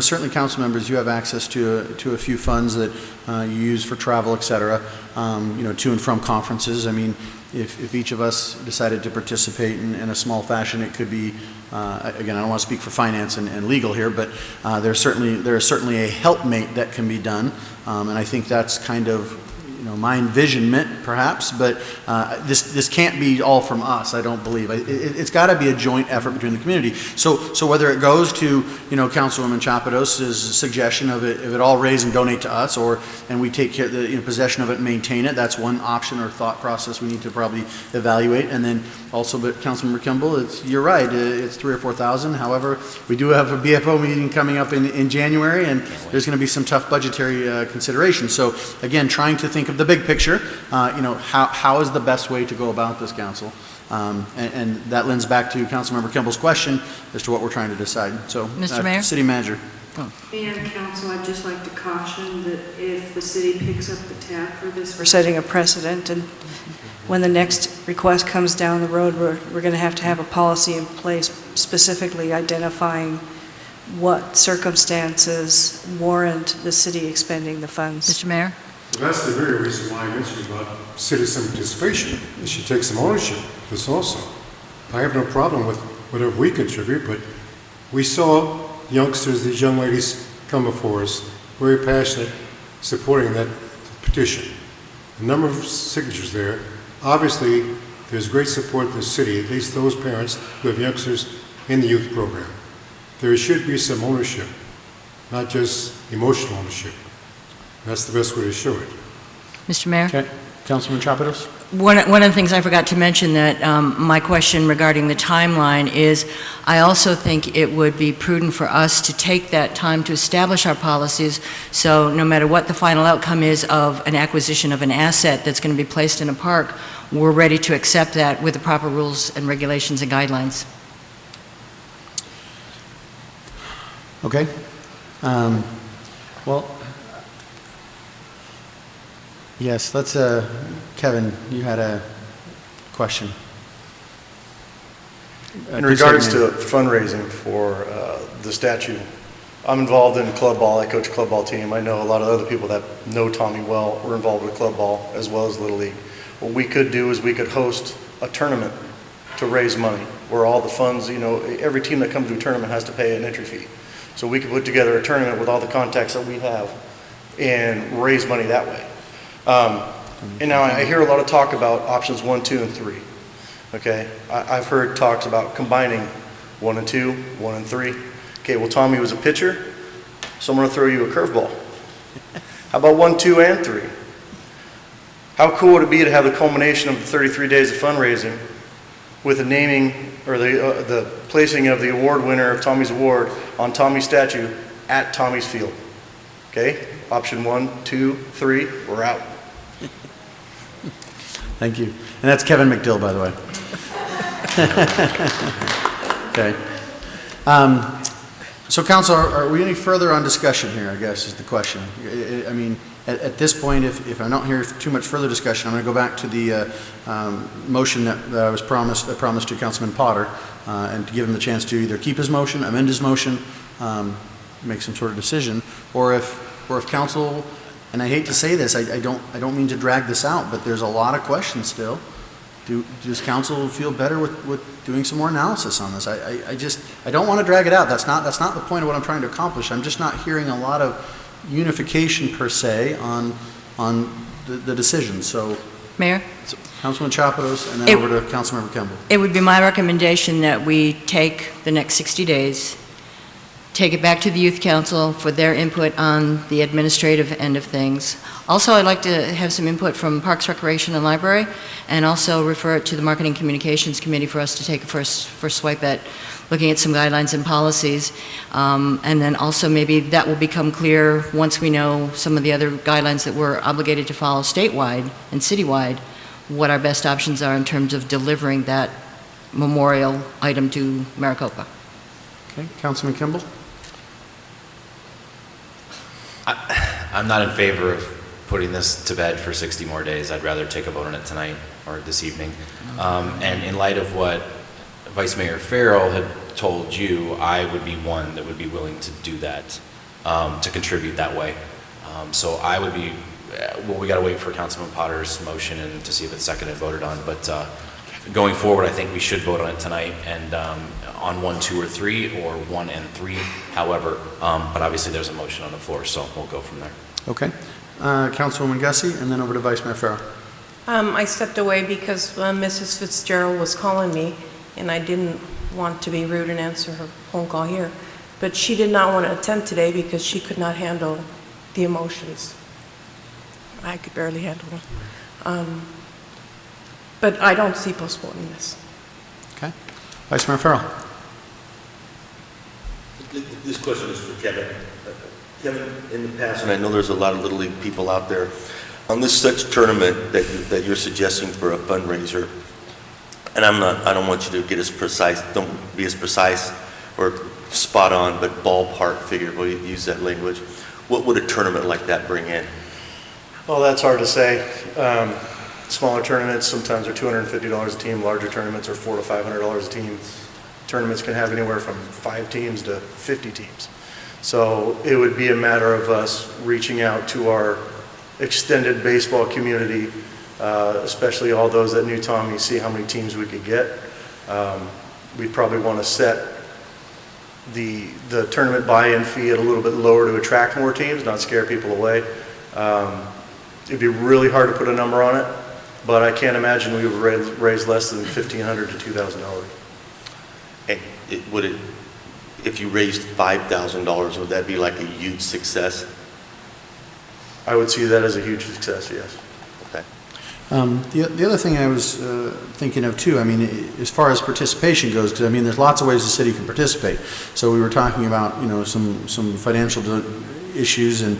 certainly council members, you have access to a few funds that you use for travel, et cetera, to and from conferences. I mean, if each of us decided to participate in a small fashion, it could be, again, I don't want to speak for finance and legal here, but there is certainly a helpmate that can be done, and I think that's kind of my envisionment, perhaps, but this can't be all from us, I don't believe. It's got to be a joint effort between the community. So whether it goes to, Councilwoman Chapados' suggestion of it all raise and donate to us, and we take care of the possession of it and maintain it, that's one option or thought process we need to probably evaluate. And then also, but Councilmember Kimball, you're right, it's $3,000 or $4,000. However, we do have a BFO meeting coming up in January, and there's going to be some tough budgetary considerations. So again, trying to think of the big picture, how is the best way to go about this, council? And that lends back to Councilmember Kimball's question as to what we're trying to decide. So, Mr. Mayor? City Manager. Mayor and council, I'd just like to caution that if the city picks up the tab for this, we're setting a precedent, and when the next request comes down the road, we're going to have a policy in place specifically identifying what circumstances warrant the city expending the funds. Mr. Mayor? Well, that's the very reason why I mentioned about citizen participation. They should take some ownership of this also. I have no problem with whatever we contribute, but we saw youngsters, these young ladies come before us, very passionate, supporting that petition. a number of signatures there. Obviously, there's great support in the city, at least those parents who have youngsters in the youth program. There should be some ownership, not just emotional ownership. That's the best way to show it. Mr. Mayor? Okay. Councilman Chapados? One of the things I forgot to mention that my question regarding the timeline is, I also think it would be prudent for us to take that time to establish our policies, so no matter what the final outcome is of an acquisition of an asset that's going to be placed in a park, we're ready to accept that with the proper rules and regulations and guidelines. Okay. Well, yes, let's, Kevin, you had a question. In regards to fundraising for the statue, I'm involved in club ball. I coach a club ball team. I know a lot of other people that know Tommy well. We're involved with club ball as well as Little League. What we could do is we could host a tournament to raise money where all the funds, you know, every team that comes to a tournament has to pay an entry fee. So we could put together a tournament with all the contacts that we have and raise money that way. And now I hear a lot of talk about options 1, 2, and 3. Okay, I've heard talks about combining 1 and 2, 1 and 3. Okay, well, Tommy was a pitcher, so I'm going to throw you a curveball. How about 1, 2, and 3? How cool would it be to have the culmination of the 33 days of fundraising with the naming or the placing of the award winner of Tommy's Award on Tommy's statue at Tommy's Field? Okay, option 1, 2, 3, we're out. Thank you. And that's Kevin McDill, by the way. Okay. So, Council, are we any further on discussion here, I guess, is the question. I mean, at this point, if I don't hear too much further discussion, I'm going to go back to the motion that I promised to Councilman Potter, and to give him the chance to either keep his motion, amend his motion, make some sort of decision, or if Council, and I hate to say this, I don't mean to drag this out, but there's a lot of questions still. Does Council feel better with doing some more analysis on this? I don't want to drag it out. That's not the point of what I'm trying to accomplish. I'm just not hearing a lot of unification per se on the decision. So, Mayor? Councilman Chapados, and then over to Councilmember Kimball. It would be my recommendation that we take the next 60 days, take it back to the Youth Council for their input on the administrative end of things. Also, I'd like to have some input from Parks, Recreation, and Library, and also refer it to the Marketing Communications Committee for us to take a first swipe at looking at some guidelines and policies. And then also maybe that will become clear once we know some of the other guidelines that we're obligated to follow statewide and citywide, what our best options are in terms of delivering that memorial item to Maricopa. Okay, Councilman Kimball? I'm not in favor of putting this to bed for 60 more days. I'd rather take a vote on it tonight or this evening. And in light of what Vice Mayor Farrell had told you, I would be one that would be willing to do that, to contribute that way. So I would be, well, we got to wait for Councilman Potter's motion and to see if it's seconded and voted on. But going forward, I think we should vote on it tonight and on 1, 2, or 3, or 1 and 3, however. But obviously there's a motion on the floor, so we'll go from there. Okay. Councilwoman Gussie, and then over to Vice Mayor Farrell. I stepped away because Mrs. Fitzgerald was calling me, and I didn't want to be rude and answer her phone call here. But she did not want to attend today because she could not handle the emotions. I could barely handle them. But I don't see postponing this. Okay. Vice Mayor Farrell. This question is for Kevin. Kevin, in the past, and I know there's a lot of Little League people out there, on this such tournament that you're suggesting for a fundraiser, and I don't want you to get as precise, don't be as precise or spot on, but ballpark figure, we'll use that language. What would a tournament like that bring in? Well, that's hard to say. Smaller tournaments sometimes are $250 a team. Larger tournaments are $400 to $500 a team. Tournaments can have anywhere from 5 teams to 50 teams. So it would be a matter of us reaching out to our extended baseball community, especially all those that knew Tommy, see how many teams we could get. We'd probably want to set the tournament buy-in fee at a little bit lower to attract more teams, not scare people away. It'd be really hard to put a number on it, but I can't imagine we would raise less than $1,500 to $2,000. And if you raised $5,000, would that be like a huge success? I would see that as a huge success, yes. Okay. The other thing I was thinking of too, I mean, as far as participation goes, because I mean, there's lots of ways the city can participate. So we were talking about, you know, some financial issues and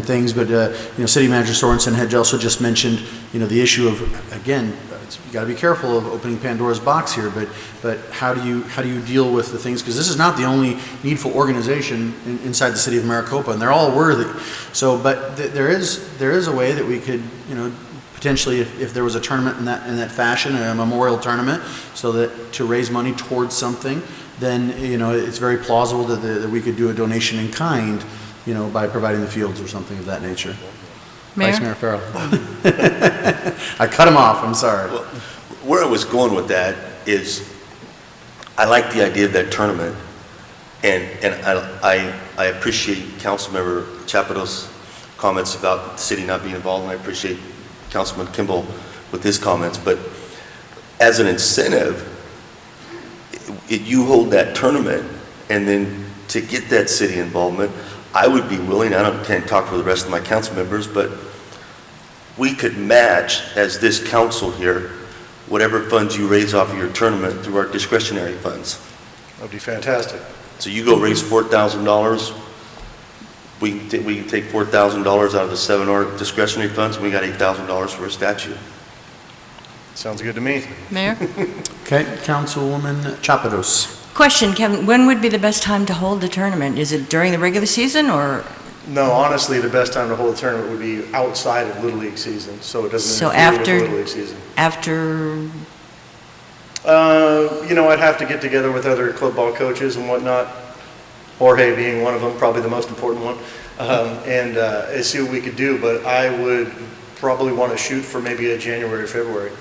things, but you know, City Manager Sorensen had also just mentioned, you know, the issue of, again, you got to be careful of opening Pandora's box here, but how do you deal with the things, because this is not the only needful organization inside the city of Maricopa, and they're all worthy. So, but there is a way that we could, you know, potentially, if there was a tournament in that fashion, a memorial tournament, so that to raise money towards something, then, you know, it's very plausible that we could do a donation in kind, you know, by providing the fields or something of that nature. Mayor? Vice Mayor Farrell. I cut him off, I'm sorry. Well, where I was going with that is, I like the idea of that tournament, and I appreciate Councilmember Chapado's comments about the city not being involved, and I appreciate Councilman Kimball with his comments, but as an incentive, you hold that tournament, and then to get that city involvement, I would be willing, can't talk for the rest of my council members, but we could match, as this council here, whatever funds you raise off of your tournament through our discretionary funds. That would be fantastic. So you go raise $4,000, we can take $4,000 out of the 7 discretionary funds, and we got $8,000 for a statue. Sounds good to me. Mayor? Okay, Councilwoman Chapados. Question, Kevin, when would be the best time to hold the tournament? Is it during the regular season or? No, honestly, the best time to hold a tournament would be outside of Little League season, so it doesn't So interfere with after, Little League season. after, You know, I'd have to get together with other club ball coaches and whatnot, Jorge being one of them, probably the most important one, and see what we could do, but I would probably want to shoot for maybe a January or February.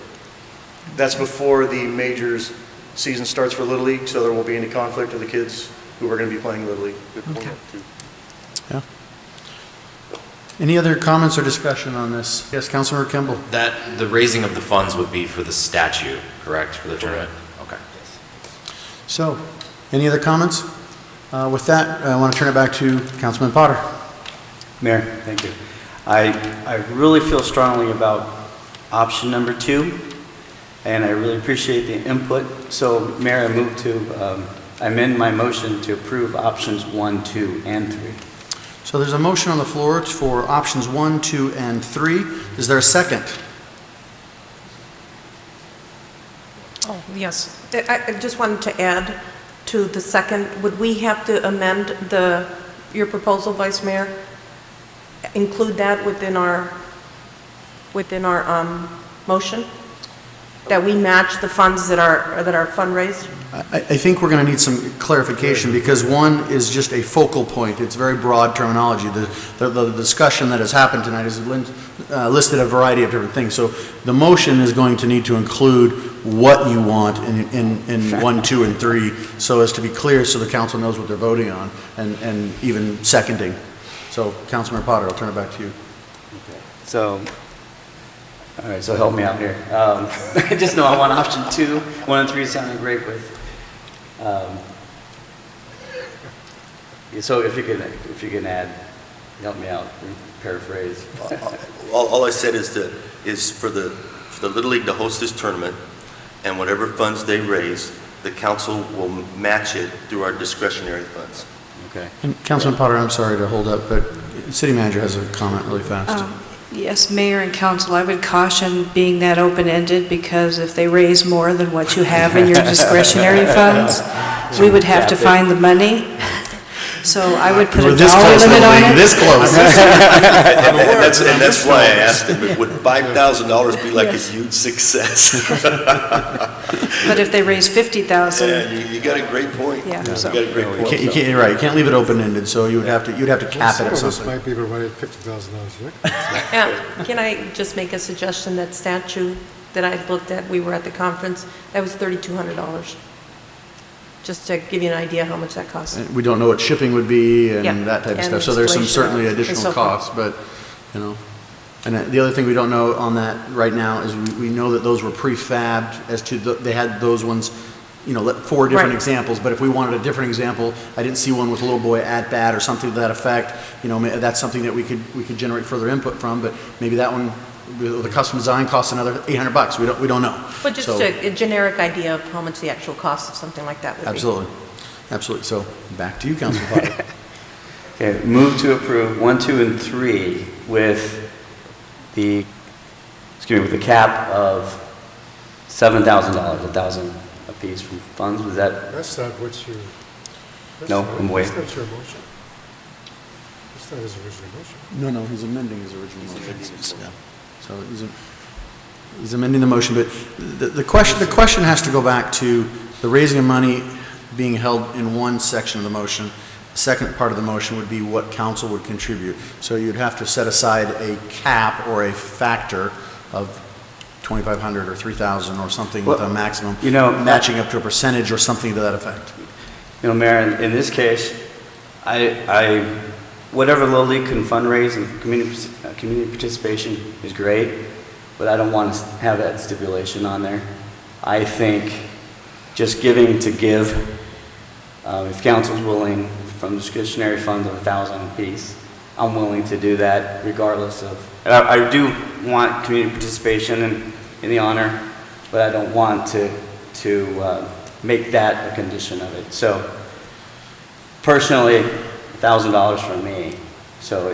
That's before the majors season starts for Little League, so there won't be any conflict with the kids who are going to be playing Little League. okay. Yeah. Any other comments or discussion on this? Yes, Councilmember Kimball. That, the raising of the funds would be for the statue, correct, for the tournament? Okay. So, any other comments? With that, I want to turn it back to Councilman Potter. Mayor, thank you. I really feel strongly about option number 2, and I really appreciate the input. So, Mayor, I amend my motion to approve options 1, 2, and 3. So there's a motion on the floor for options 1, 2, and 3. Is there a second? Oh, yes. I just wanted to add to the second, would we have to amend your proposal, Vice Mayor? Include that within our motion? That we match the funds that are fundraised? I think we're going to need some clarification, because 1 is just a focal point. It's very broad terminology. The discussion that has happened tonight has listed a variety of different things. So the motion is going to need to include what you want in 1, 2, and 3, so as to be clear, so the council knows what they're voting on, and even seconding. So, Councilmember Potter, I'll turn it back to you. Okay. So, all right, so help me out here. I just know I want option 2, 1, and 3 sounding great with. So if you can add, help me out, paraphrase. All I said is for the Little League to host this tournament, and whatever funds they raise, the council will match it through our discretionary funds. Okay. And Councilman Potter, I'm sorry to hold up, but City Manager has a comment really fast. Yes, Mayor and Council, I would caution being that open-ended, because if they raise more than what you have in your discretionary funds, we would have to find the money. So I would put a dollar limit on it. This close. And that's why I asked him, would $5,000 be like a huge success? But if they raise $50,000. Yeah, you got a great point. Yeah, you so- got a great point. You can't, you're right. You can't leave it open-ended, so you'd have to cap it at This something. might be right at $50,000, right? Yeah, can I just make a suggestion? That statue that I looked at, we were at the conference, that was $3,200. Just to give you an idea how much that costs. We don't know what shipping would be Yeah, and that type of and stuff, so there's some installation certainly and additional so forth. costs, but, you know. And the other thing we don't know on that right now is we know that those were prefabbed as to, they had those ones, you know, 4 different Right. examples, but if we wanted a different example, I didn't see one with a little boy at bat or something to that effect, you know, that's something that we could generate further input from, but maybe that one, the custom design costs another $800. We don't know. But just So- a generic idea of how much the actual cost of something like that would be. Absolutely. Absolutely. So back to you, Councilman Potter. Okay, move to approve 1, 2, and 3 with the, with the cap of $7,000, 1,000 apiece from funds. Was that? That's not what you... No, I'm waiting. That's not your motion. That's not his original motion. No, he's amending his original motion. Yeah. So he's amending the motion, but the question has to go back to the raising of money being held in one section of the motion. The second part of the motion would be what council would contribute. So you'd have to set aside a cap or a factor of 2,500 or 3,000 or something with a maximum, you know, matching up to a percentage or something to that effect. You know, Mayor, in this case, I whatever Little League can fundraise and community participation is great, but I don't want to have that stipulation on there. I think just giving to give, if council's willing, from discretionary funds of 1,000 apiece, I'm willing to do that regardless of, I do want community participation in the honor, but I don't want to make that a condition of it. So personally, $1,000 from me. So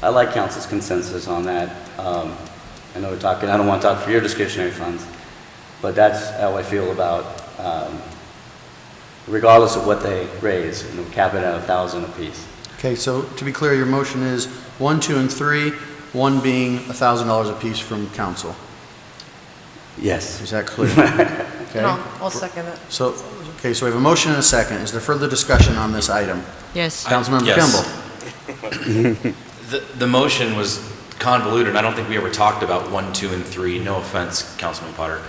I like council's consensus on that. I know I don't want to talk for your discretionary funds, but that's how I feel about, regardless of what they raise, and we'll cap it at 1,000 apiece. Okay, so to be clear, your motion is 1, 2, and 3, 1 being $1,000 apiece from council. Yes. Is that clear? Okay. No, I'll second it. So, okay, so we have a motion and a second. Is there further discussion on this item? Yes. Councilmember Yes. Kimball. The motion was convoluted. I don't think we ever talked about 1, 2, and 3. No offense, Councilman Potter,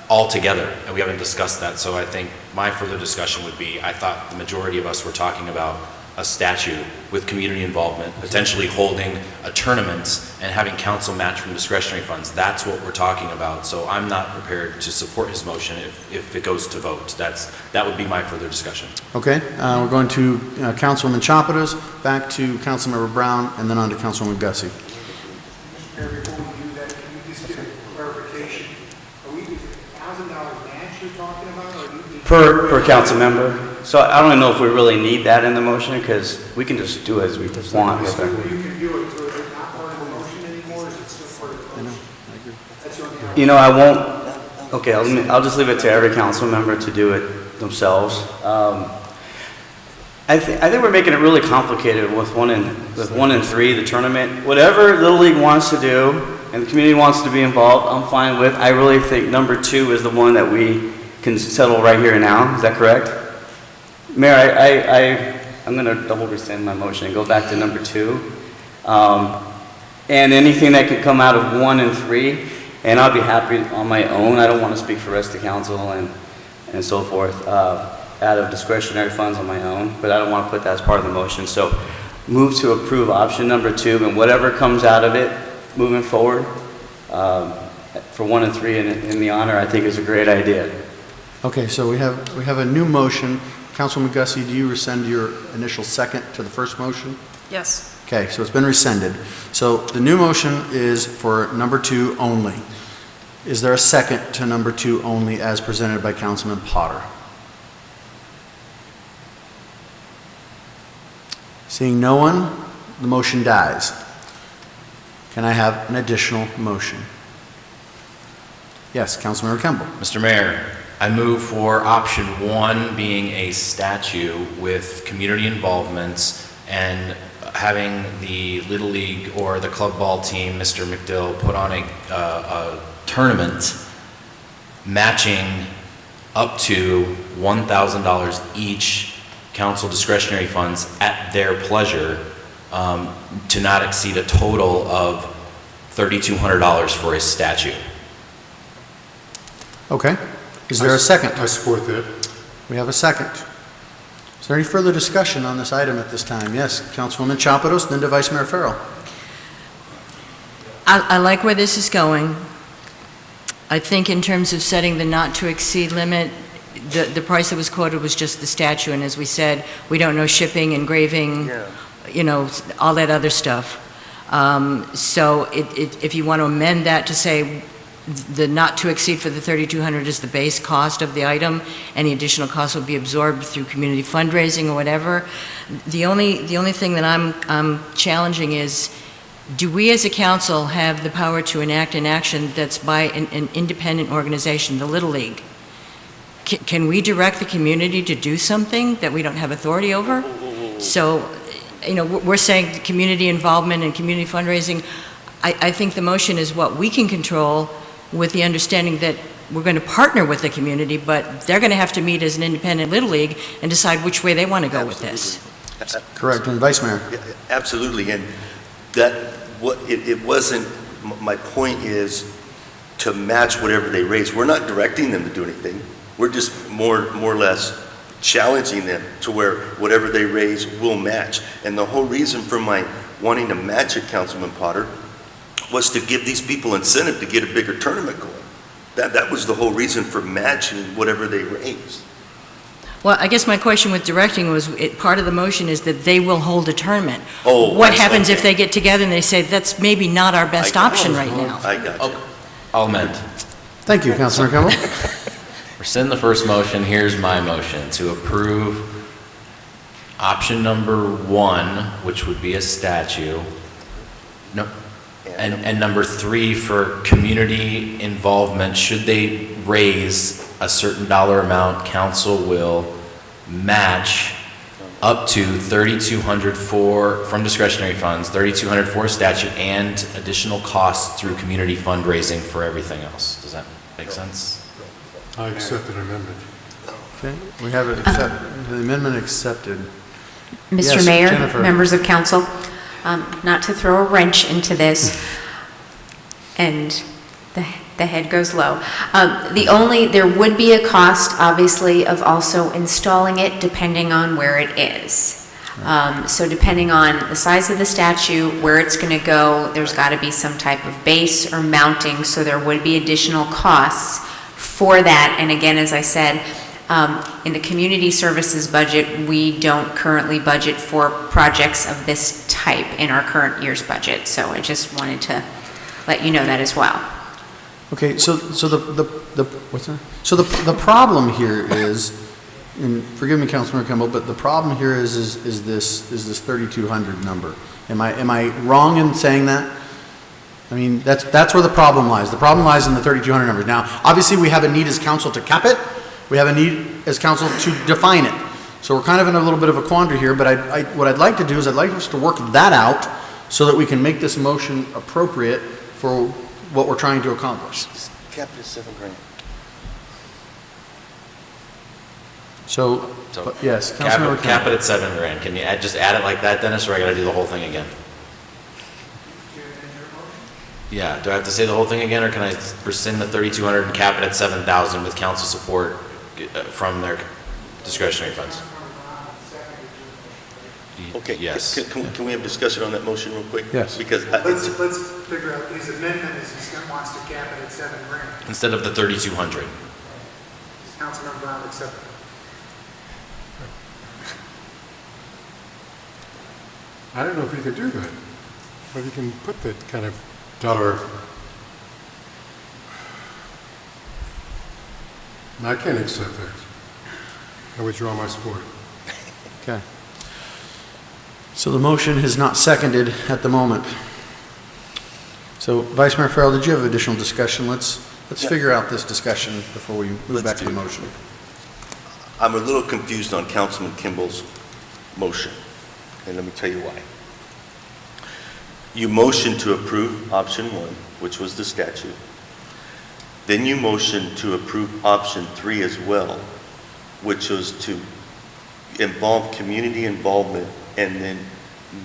all together, and we haven't discussed that. So I think my further discussion would be, I thought the majority of us were talking about a statute with community involvement, potentially holding a tournament and having council match from discretionary funds. That's what we're talking about. So I'm not prepared to support his motion if it goes to vote. That would be my further discussion. Okay, we're going to Councilwoman Chapadas, back to Councilmember Brown, and then on to Councilwoman Gussie. Mayor, before we do that, can you just get a clarification? Are we, is it $1,000 match you're talking about, or do you? Per council member. So I don't even know if we really need that in the motion, because we can just do as we want with You it. can do it, so is it not part of the motion anymore, or is it still part of the motion? That's the only. You know, I won't, okay, I'll just leave it to every council member to do it themselves. I think we're making it really complicated with 1 and 3, the tournament. Whatever Little League wants to do and the community wants to be involved, I'm fine with. I really think number 2 is the one that we can settle right here and now. Is that correct? Mayor, I'm going to double rescind my motion and go back to number 2. And anything that could come out of 1 and 3, and I'll be happy on my own. I don't want to speak for the rest of the council and so forth, out of discretionary funds on my own, but I don't want to put that as part of the motion. So move to approve option number 2, and whatever comes out of it moving forward for 1 and 3 in the honor, I think is a great idea. Okay, so we have a new motion. Councilwoman Gussie, do you rescind your initial second to the first motion? Yes. Okay, so it's been rescinded. So the new motion is for number 2 only. Is there a second to number 2 only as presented by Councilman Potter? Seeing no one, the motion dies. Can I have an additional motion? Yes, Councilmember Kimball. Mr. Mayor, I move for option 1 being a statute with community involvement and having the Little League or the club ball team, Mr. McDill, put on a tournament matching up to $1,000 each council discretionary funds at their pleasure, to not exceed a total of $3,200 for a statute. Okay. Is there a second? I support that. We have a second. Is there any further discussion on this item at this time? Yes, Councilwoman Chapados, then to Vice Mayor Farrell. I like where this is going. I think in terms of setting the not-to-exceed limit, the price that was quoted was just the statue, and as we said, we don't know shipping, engraving, you know, all that other stuff. So if you want to amend that to say the not-to-exceed for the 3,200 is the base cost of the item, any additional costs will be absorbed through community fundraising or whatever. The only thing that I'm challenging is, do we as a council have the power to enact an action that's by an independent organization, the Little League? Can we direct the community to do something that we don't have authority over? So, you know, we're saying community involvement and community fundraising. I think the motion is what we can control, with the understanding that we're going to partner with the community, but they're going to have to meet as an independent Little League and decide which way they want to go with this. Correct. And Vice Mayor? Yeah, absolutely, and it wasn't, my point is to match whatever they raise. We're not directing them to do anything. We're just more or less challenging them to where whatever they raise will match. And the whole reason for my wanting to match it, Councilman Potter, was to give these people incentive to get a bigger tournament going. That was the whole reason for matching whatever they raised. Well, I guess my question with directing was, part of the motion is that they will hold a tournament. Oh, what happens if they get together and they say, that's maybe not our best option right now? I got you. I'll amend. Thank you, Councilor Kimball. Rescind the first motion. Here's my motion: to approve option number 1, which would be a statue. No. And number 3 for community involvement. Should they raise a certain dollar amount, council will match up to $3,200 from discretionary funds, $3,200 for a statute, and additional costs through community fundraising for everything else. Does that make sense? I accept an amendment. Okay, we have it accepted. The amendment accepted. Mr. Yes, Mayor, Jennifer. members of council, not to throw a wrench into this, and the head goes low. There would be a cost, obviously, of also installing it depending on where it is. So depending on the size of the statue, where it's going to go, there's got to be some type of base or mounting, so there would be additional costs for that. And again, as I said, in the community services budget, we don't currently budget for projects of this type in our current year's budget. So I just wanted to let you know that as well. Okay, so the problem here is, and forgive me, Councilmember Kimball, but the problem here is this 3,200 number. Am I wrong in saying that? I mean, that's where the problem lies. The problem lies in the 3,200 number. Now, obviously, we have a need as council to cap it. We have a need as council to define it. So we're kind of in a little bit of a quandary here, but what I'd like to do is I'd like us to work that out so that we can make this motion appropriate for what we're trying to accomplish. Cap it at $7,000. So yes, Councilmember Cap it at $7,000. Can you just add it like that, Dennis, or I got to do the whole thing again? Yeah, do I have to say the whole thing again, or can I rescind the 3,200 and cap it at 7,000 with council support from their discretionary funds? Okay. Yes. Can we have discussion on that motion real quick? Yes. Because Let's figure out, his amendment is he wants to cap it at $7,000. Instead of the 3,200. Does Councilmember Brown accept it? I don't know if you can do that, but you can put that kind of dollar. I can't accept that. I withdraw my support. Okay. So the motion is not seconded at the moment. So Vice Mayor Farrell, did you have additional discussion? Let's figure out this discussion before we move back to the motion. I'm a little confused on Councilman Kimball's motion, and let me tell you why. You motioned to approve option 1, which was the statute. Then you motioned to approve option 3 as well, which was to involve community involvement and then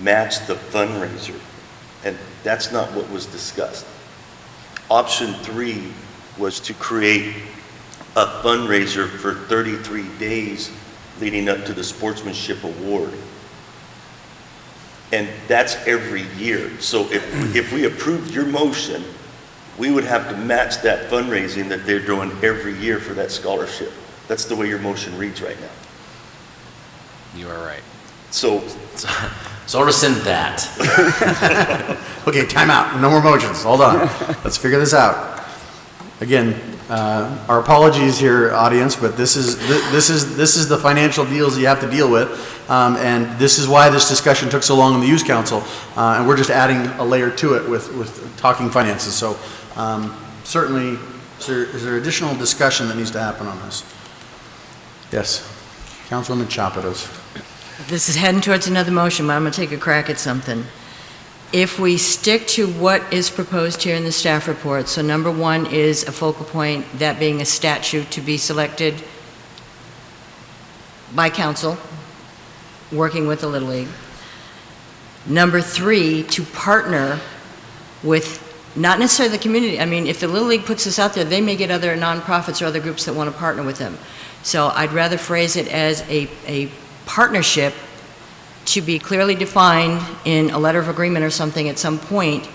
match the fundraiser. And that's not what was discussed. Option 3 was to create a fundraiser for 33 days leading up to the Sportsmanship Award. And that's every year. So if we approved your motion, we would have to match that fundraising that they're doing every year for that scholarship. That's the way your motion reads right now. You are right. So rescind that. Okay, time out. No more motions. Hold on. Let's figure this out. Again, our apologies here, audience, but this is the financial deals you have to deal with, and this is why this discussion took so long in the Youth Council, and we're just adding a layer to it with talking finances. So certainly, is there additional discussion that needs to happen on this? Yes, Councilwoman Chapados. This is heading towards another motion, but I'm going to take a crack at something. If we stick to what is proposed here in the staff report, so number 1 is a focal point, that being a statute to be selected by council, working with the Little League. Number 3, to partner with not necessarily the community. I mean, if the Little League puts this out there, they may get other nonprofits or other groups that want to partner with them. So I'd rather phrase it as a partnership to be clearly defined in a letter of agreement or something at some point,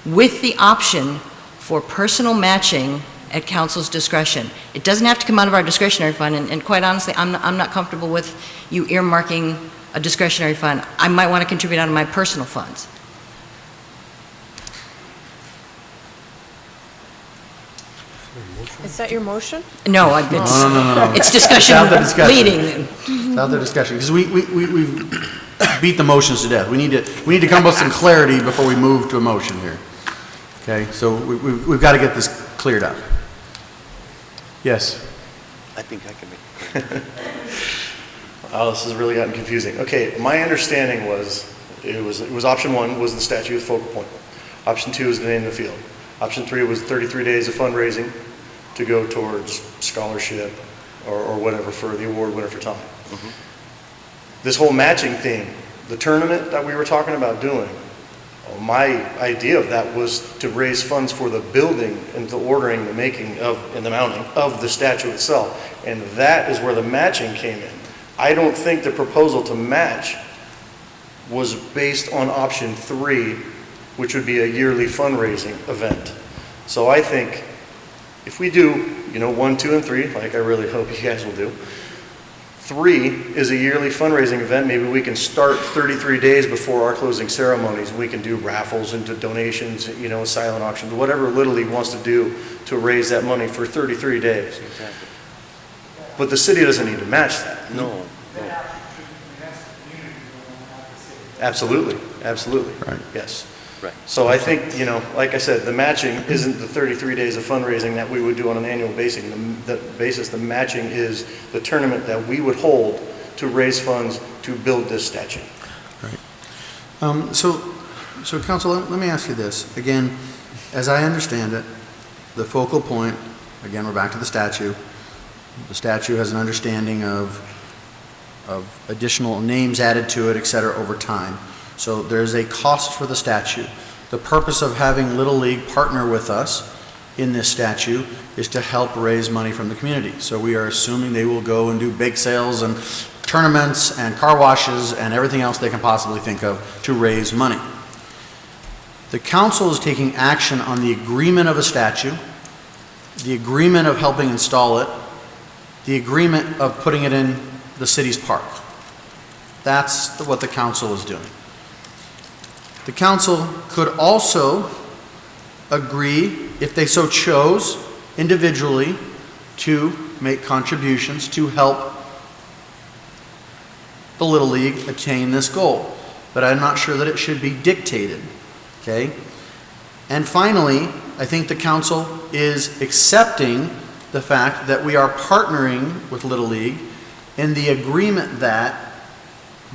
with the option for personal matching at council's discretion. It doesn't have to come out of our discretionary fund, and quite honestly, I'm not comfortable with you earmarking a discretionary fund. I might want to contribute out of my personal funds. Is that your motion? No, it's discussion leading. Without the discussion, because we've beat the motions to death. We need to come up with some clarity before we move to a motion here. Okay, so we've got to get this cleared up. Yes? I think I can make it. Oh, this has really gotten confusing. Okay, my understanding was, it was option 1 was the statute with focal point. Option 2 is the name of the field. Option 3 was 33 days of fundraising to go towards scholarship or whatever for the award winner for Tommy. This whole matching thing, the tournament that we were talking about doing, my idea of that was to raise funds for the building and the ordering, the making of, and the mounting of the statue itself. And that is where the matching came in. I don't think the proposal to match was based on option 3, which would be a yearly fundraising event. So I think if we do, 1, 2, and 3, like I really hope you guys will do, 3 is a yearly fundraising event. Maybe we can start 33 days before our closing ceremonies. We can do raffles and donations, silent auctions, whatever Little League wants to do to raise that money for 33 days. Exactly. But the city doesn't need to match that. No. Absolutely, absolutely. Right. Yes. Right. So I think, like I said, the matching isn't the 33 days of fundraising that we would do on an annual basis. The matching is the tournament that we would hold to raise funds to build this statue. Right. So Council, let me ask you this. Again, as I understand it, the focal point, again, we're back to the statue. The statue has an understanding of additional names added to it, et cetera, over time. So there's a cost for the statue. The purpose of having Little League partner with us in this statue is to help raise money from the community. So we are assuming they will go and do bake sales and tournaments and car washes and everything else they can possibly think of to raise money. The council is taking action on the agreement of a statue, the agreement of helping install it, the agreement of putting it in the city's park. That's what the council is doing. The council could also agree, if they so chose, individually, to make contributions to help the Little League attain this goal. But I'm not sure that it should be dictated, okay? And finally, I think the council is accepting the fact that we are partnering with Little League in the agreement that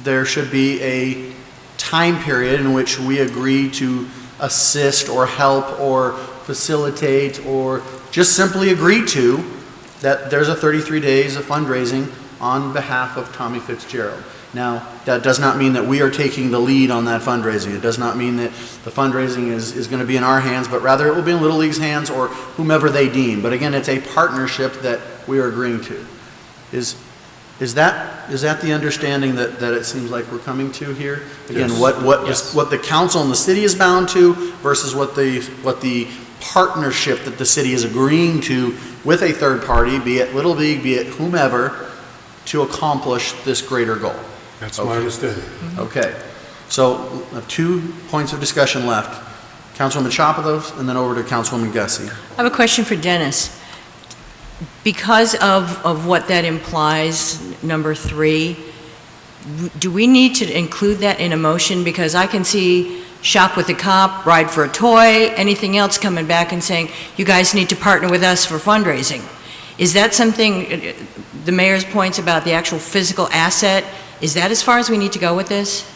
there should be a time period in which we agree to assist or help or facilitate or just simply agree to that there's a 33 days of fundraising on behalf of Tommy Fitzgerald. Now, that does not mean that we are taking the lead on that fundraising. It does not mean that the fundraising is going to be in our hands, but rather it will be in Little League's hands or whomever they deem. But again, it's a partnership that we are agreeing to. Is that the understanding that it seems like we're coming to here? Again, Yes. what the council and the city is bound to versus what the partnership that the city is agreeing to with a third party, be it Little League, be it whomever, to accomplish this greater goal. That's my understanding. Okay. So, 2 points of discussion left. Councilwoman Chapados, and then over to Councilwoman Gussie. I have a question for Dennis. Because of what that implies, number 3, do we need to include that in a motion? Because I can see shop with a cop, ride for a toy, anything else coming back and saying, you guys need to partner with us for fundraising. Is that something, the mayor's points about the actual physical asset, is that as far as we need to go with this?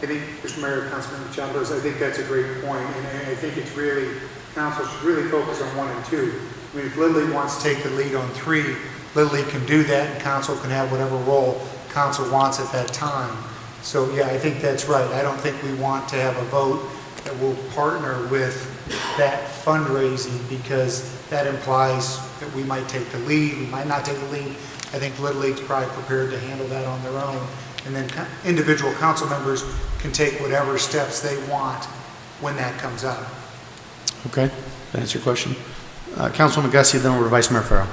I think, Mr. Mayor, Councilman Chambers, I think that's a great point, and I think it's really, council should really focus on 1 and 2. I mean, if Little League wants to take the lead on 3, Little League can do that, and council can have whatever role council wants at that time. So, yeah, I think that's right. I don't think we want to have a vote that will partner with that fundraising, because that implies that we might take the lead, we might not take the lead. I think Little League's probably prepared to handle that on their own. And then individual council members can take whatever steps they want when that comes up. Okay. That answer your question? Councilwoman Gussie, then over to Vice Mayor Farrell.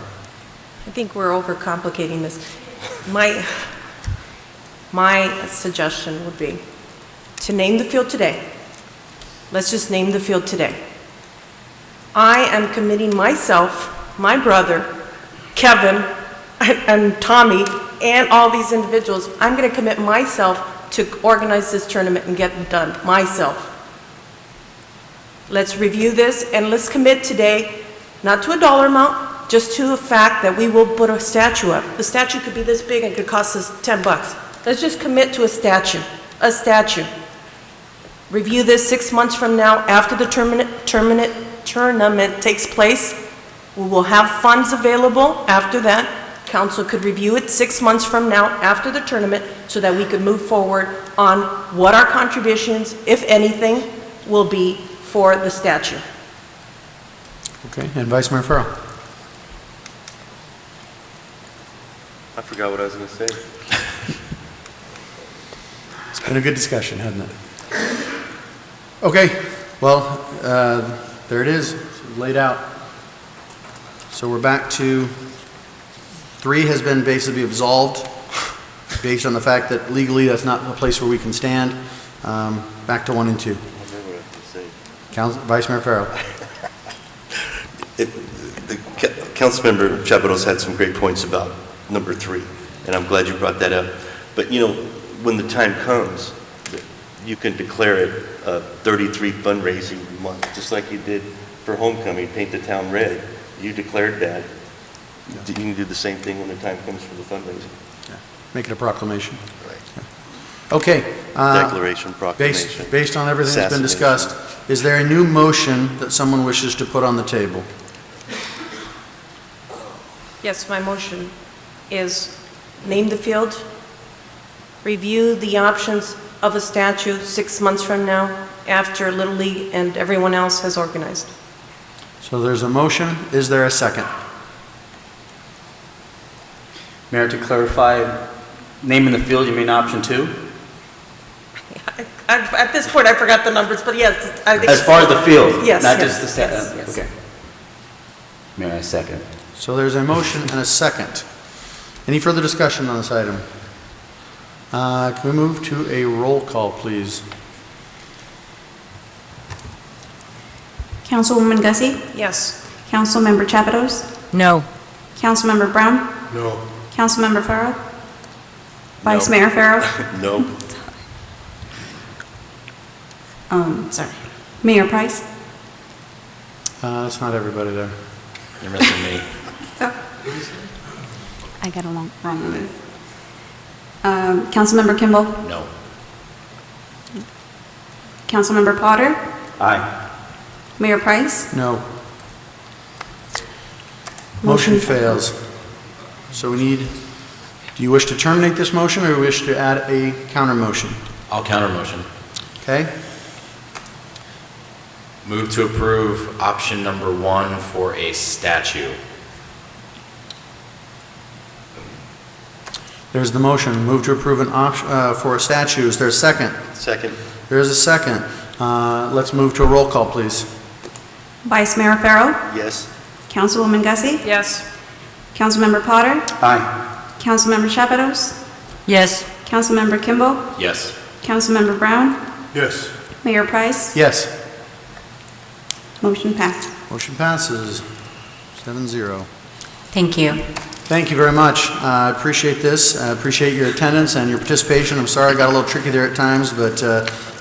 I think we're overcomplicating this. My suggestion would be to name the field today. Let's just name the field today. I am committing myself, my brother, Kevin, and Tommy, and all these individuals. I'm going to commit myself to organize this tournament and get it done, myself. Let's review this, and let's commit today, not to a dollar amount, just to the fact that we will put a statue up. The statue could be this big and could cost us $10. Let's just commit to a statue, a statue. Review this 6 months from now, after the tournament takes place. We will have funds available after that. Council could review it 6 months from now, after the tournament, so that we could move forward on what our contributions, if anything, will be for the statue. Okay, and Vice Mayor Farrell. I forgot what I was going to say. It's been a good discussion, hasn't it? Okay, well, there it is, laid out. So we're back to 3 has been basically absolved based on the fact that legally that's not a place where we can stand. Back to 1 and 2. Vice Mayor Farrell. Councilmember Chapados had some great points about number 3, and I'm glad you brought that up. But, you know, when the time comes, you can declare it a 33 fundraising month, just like you did for homecoming, paint the town red. You declared that. You can do the same thing when the time comes for the fundraising. Yeah. Make it a proclamation. Right. Yeah. Okay. Declaration, proclamation. Based on everything that's been discussed, is there a new motion that someone wishes to put on the table? Yes, my motion is name the field, review the options of a statue 6 months from now, after Little League and everyone else has organized. So there's a motion. Is there a second? Mayor, to clarify, naming the field, you mean option 2? At this point, I forgot the numbers, but yes, I think. As far as the field? Yes. Not yes, just the statue? yes, yes. Okay. Mayor, I second. So there's a motion and a second. Any further discussion on this item? Can we move to a roll call, please? Councilwoman Gussie? Yes. Councilmember Chapados? No. Councilmember Brown? No. Councilmember Farrell? Vice Mayor Farrell? No. Sorry. Mayor Price? That's not everybody there. You're missing me. So, I got a wrong one. Councilmember Kimball? No. Councilmember Potter? Aye. Mayor Price? No. Motion fails. So we need, do you wish to terminate this motion or wish to add a counter motion? I'll counter motion. Okay. Move to approve option number 1 for a statue. There's the motion. Move to approve for a statue. Is there a second? Second. There is a second. Let's move to a roll call, please. Vice Mayor Farrell, Yes. Councilwoman Gussie, Yes. Councilmember Potter, Aye. Councilmember Shapidos, Yes. Councilmember Kimball, Yes. Councilmember Brown, Yes. Mayor Price. Yes. Motion passed. Motion passes 7-0. Thank you. Thank you very much. I appreciate this. I appreciate your attendance and your participation. I'm sorry I got a little tricky there at times, but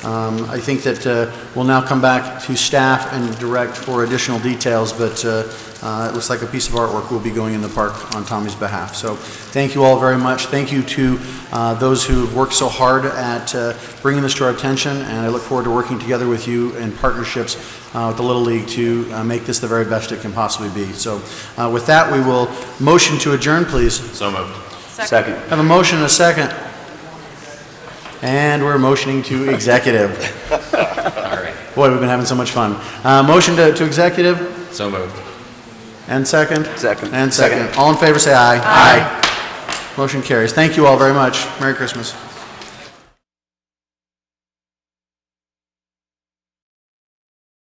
I think that we'll now come back to staff and direct for additional details, but it looks like a piece of artwork will be going in the park on Tommy's behalf. So thank you all very much. Thank you to those who have worked so hard at bringing this to our attention, and I look forward to working together with you in partnerships with the Little League to make this the very best it can possibly be. So with that, we will motion to adjourn, please. So moved. Second. Have a motion and a second. And we're motioning to executive. All right. Boy, we've been having so much fun. Motion to executive So moved. and second? Second. And second. All in favor say aye. Aye. Motion carries. Thank you all very much. Merry Christmas.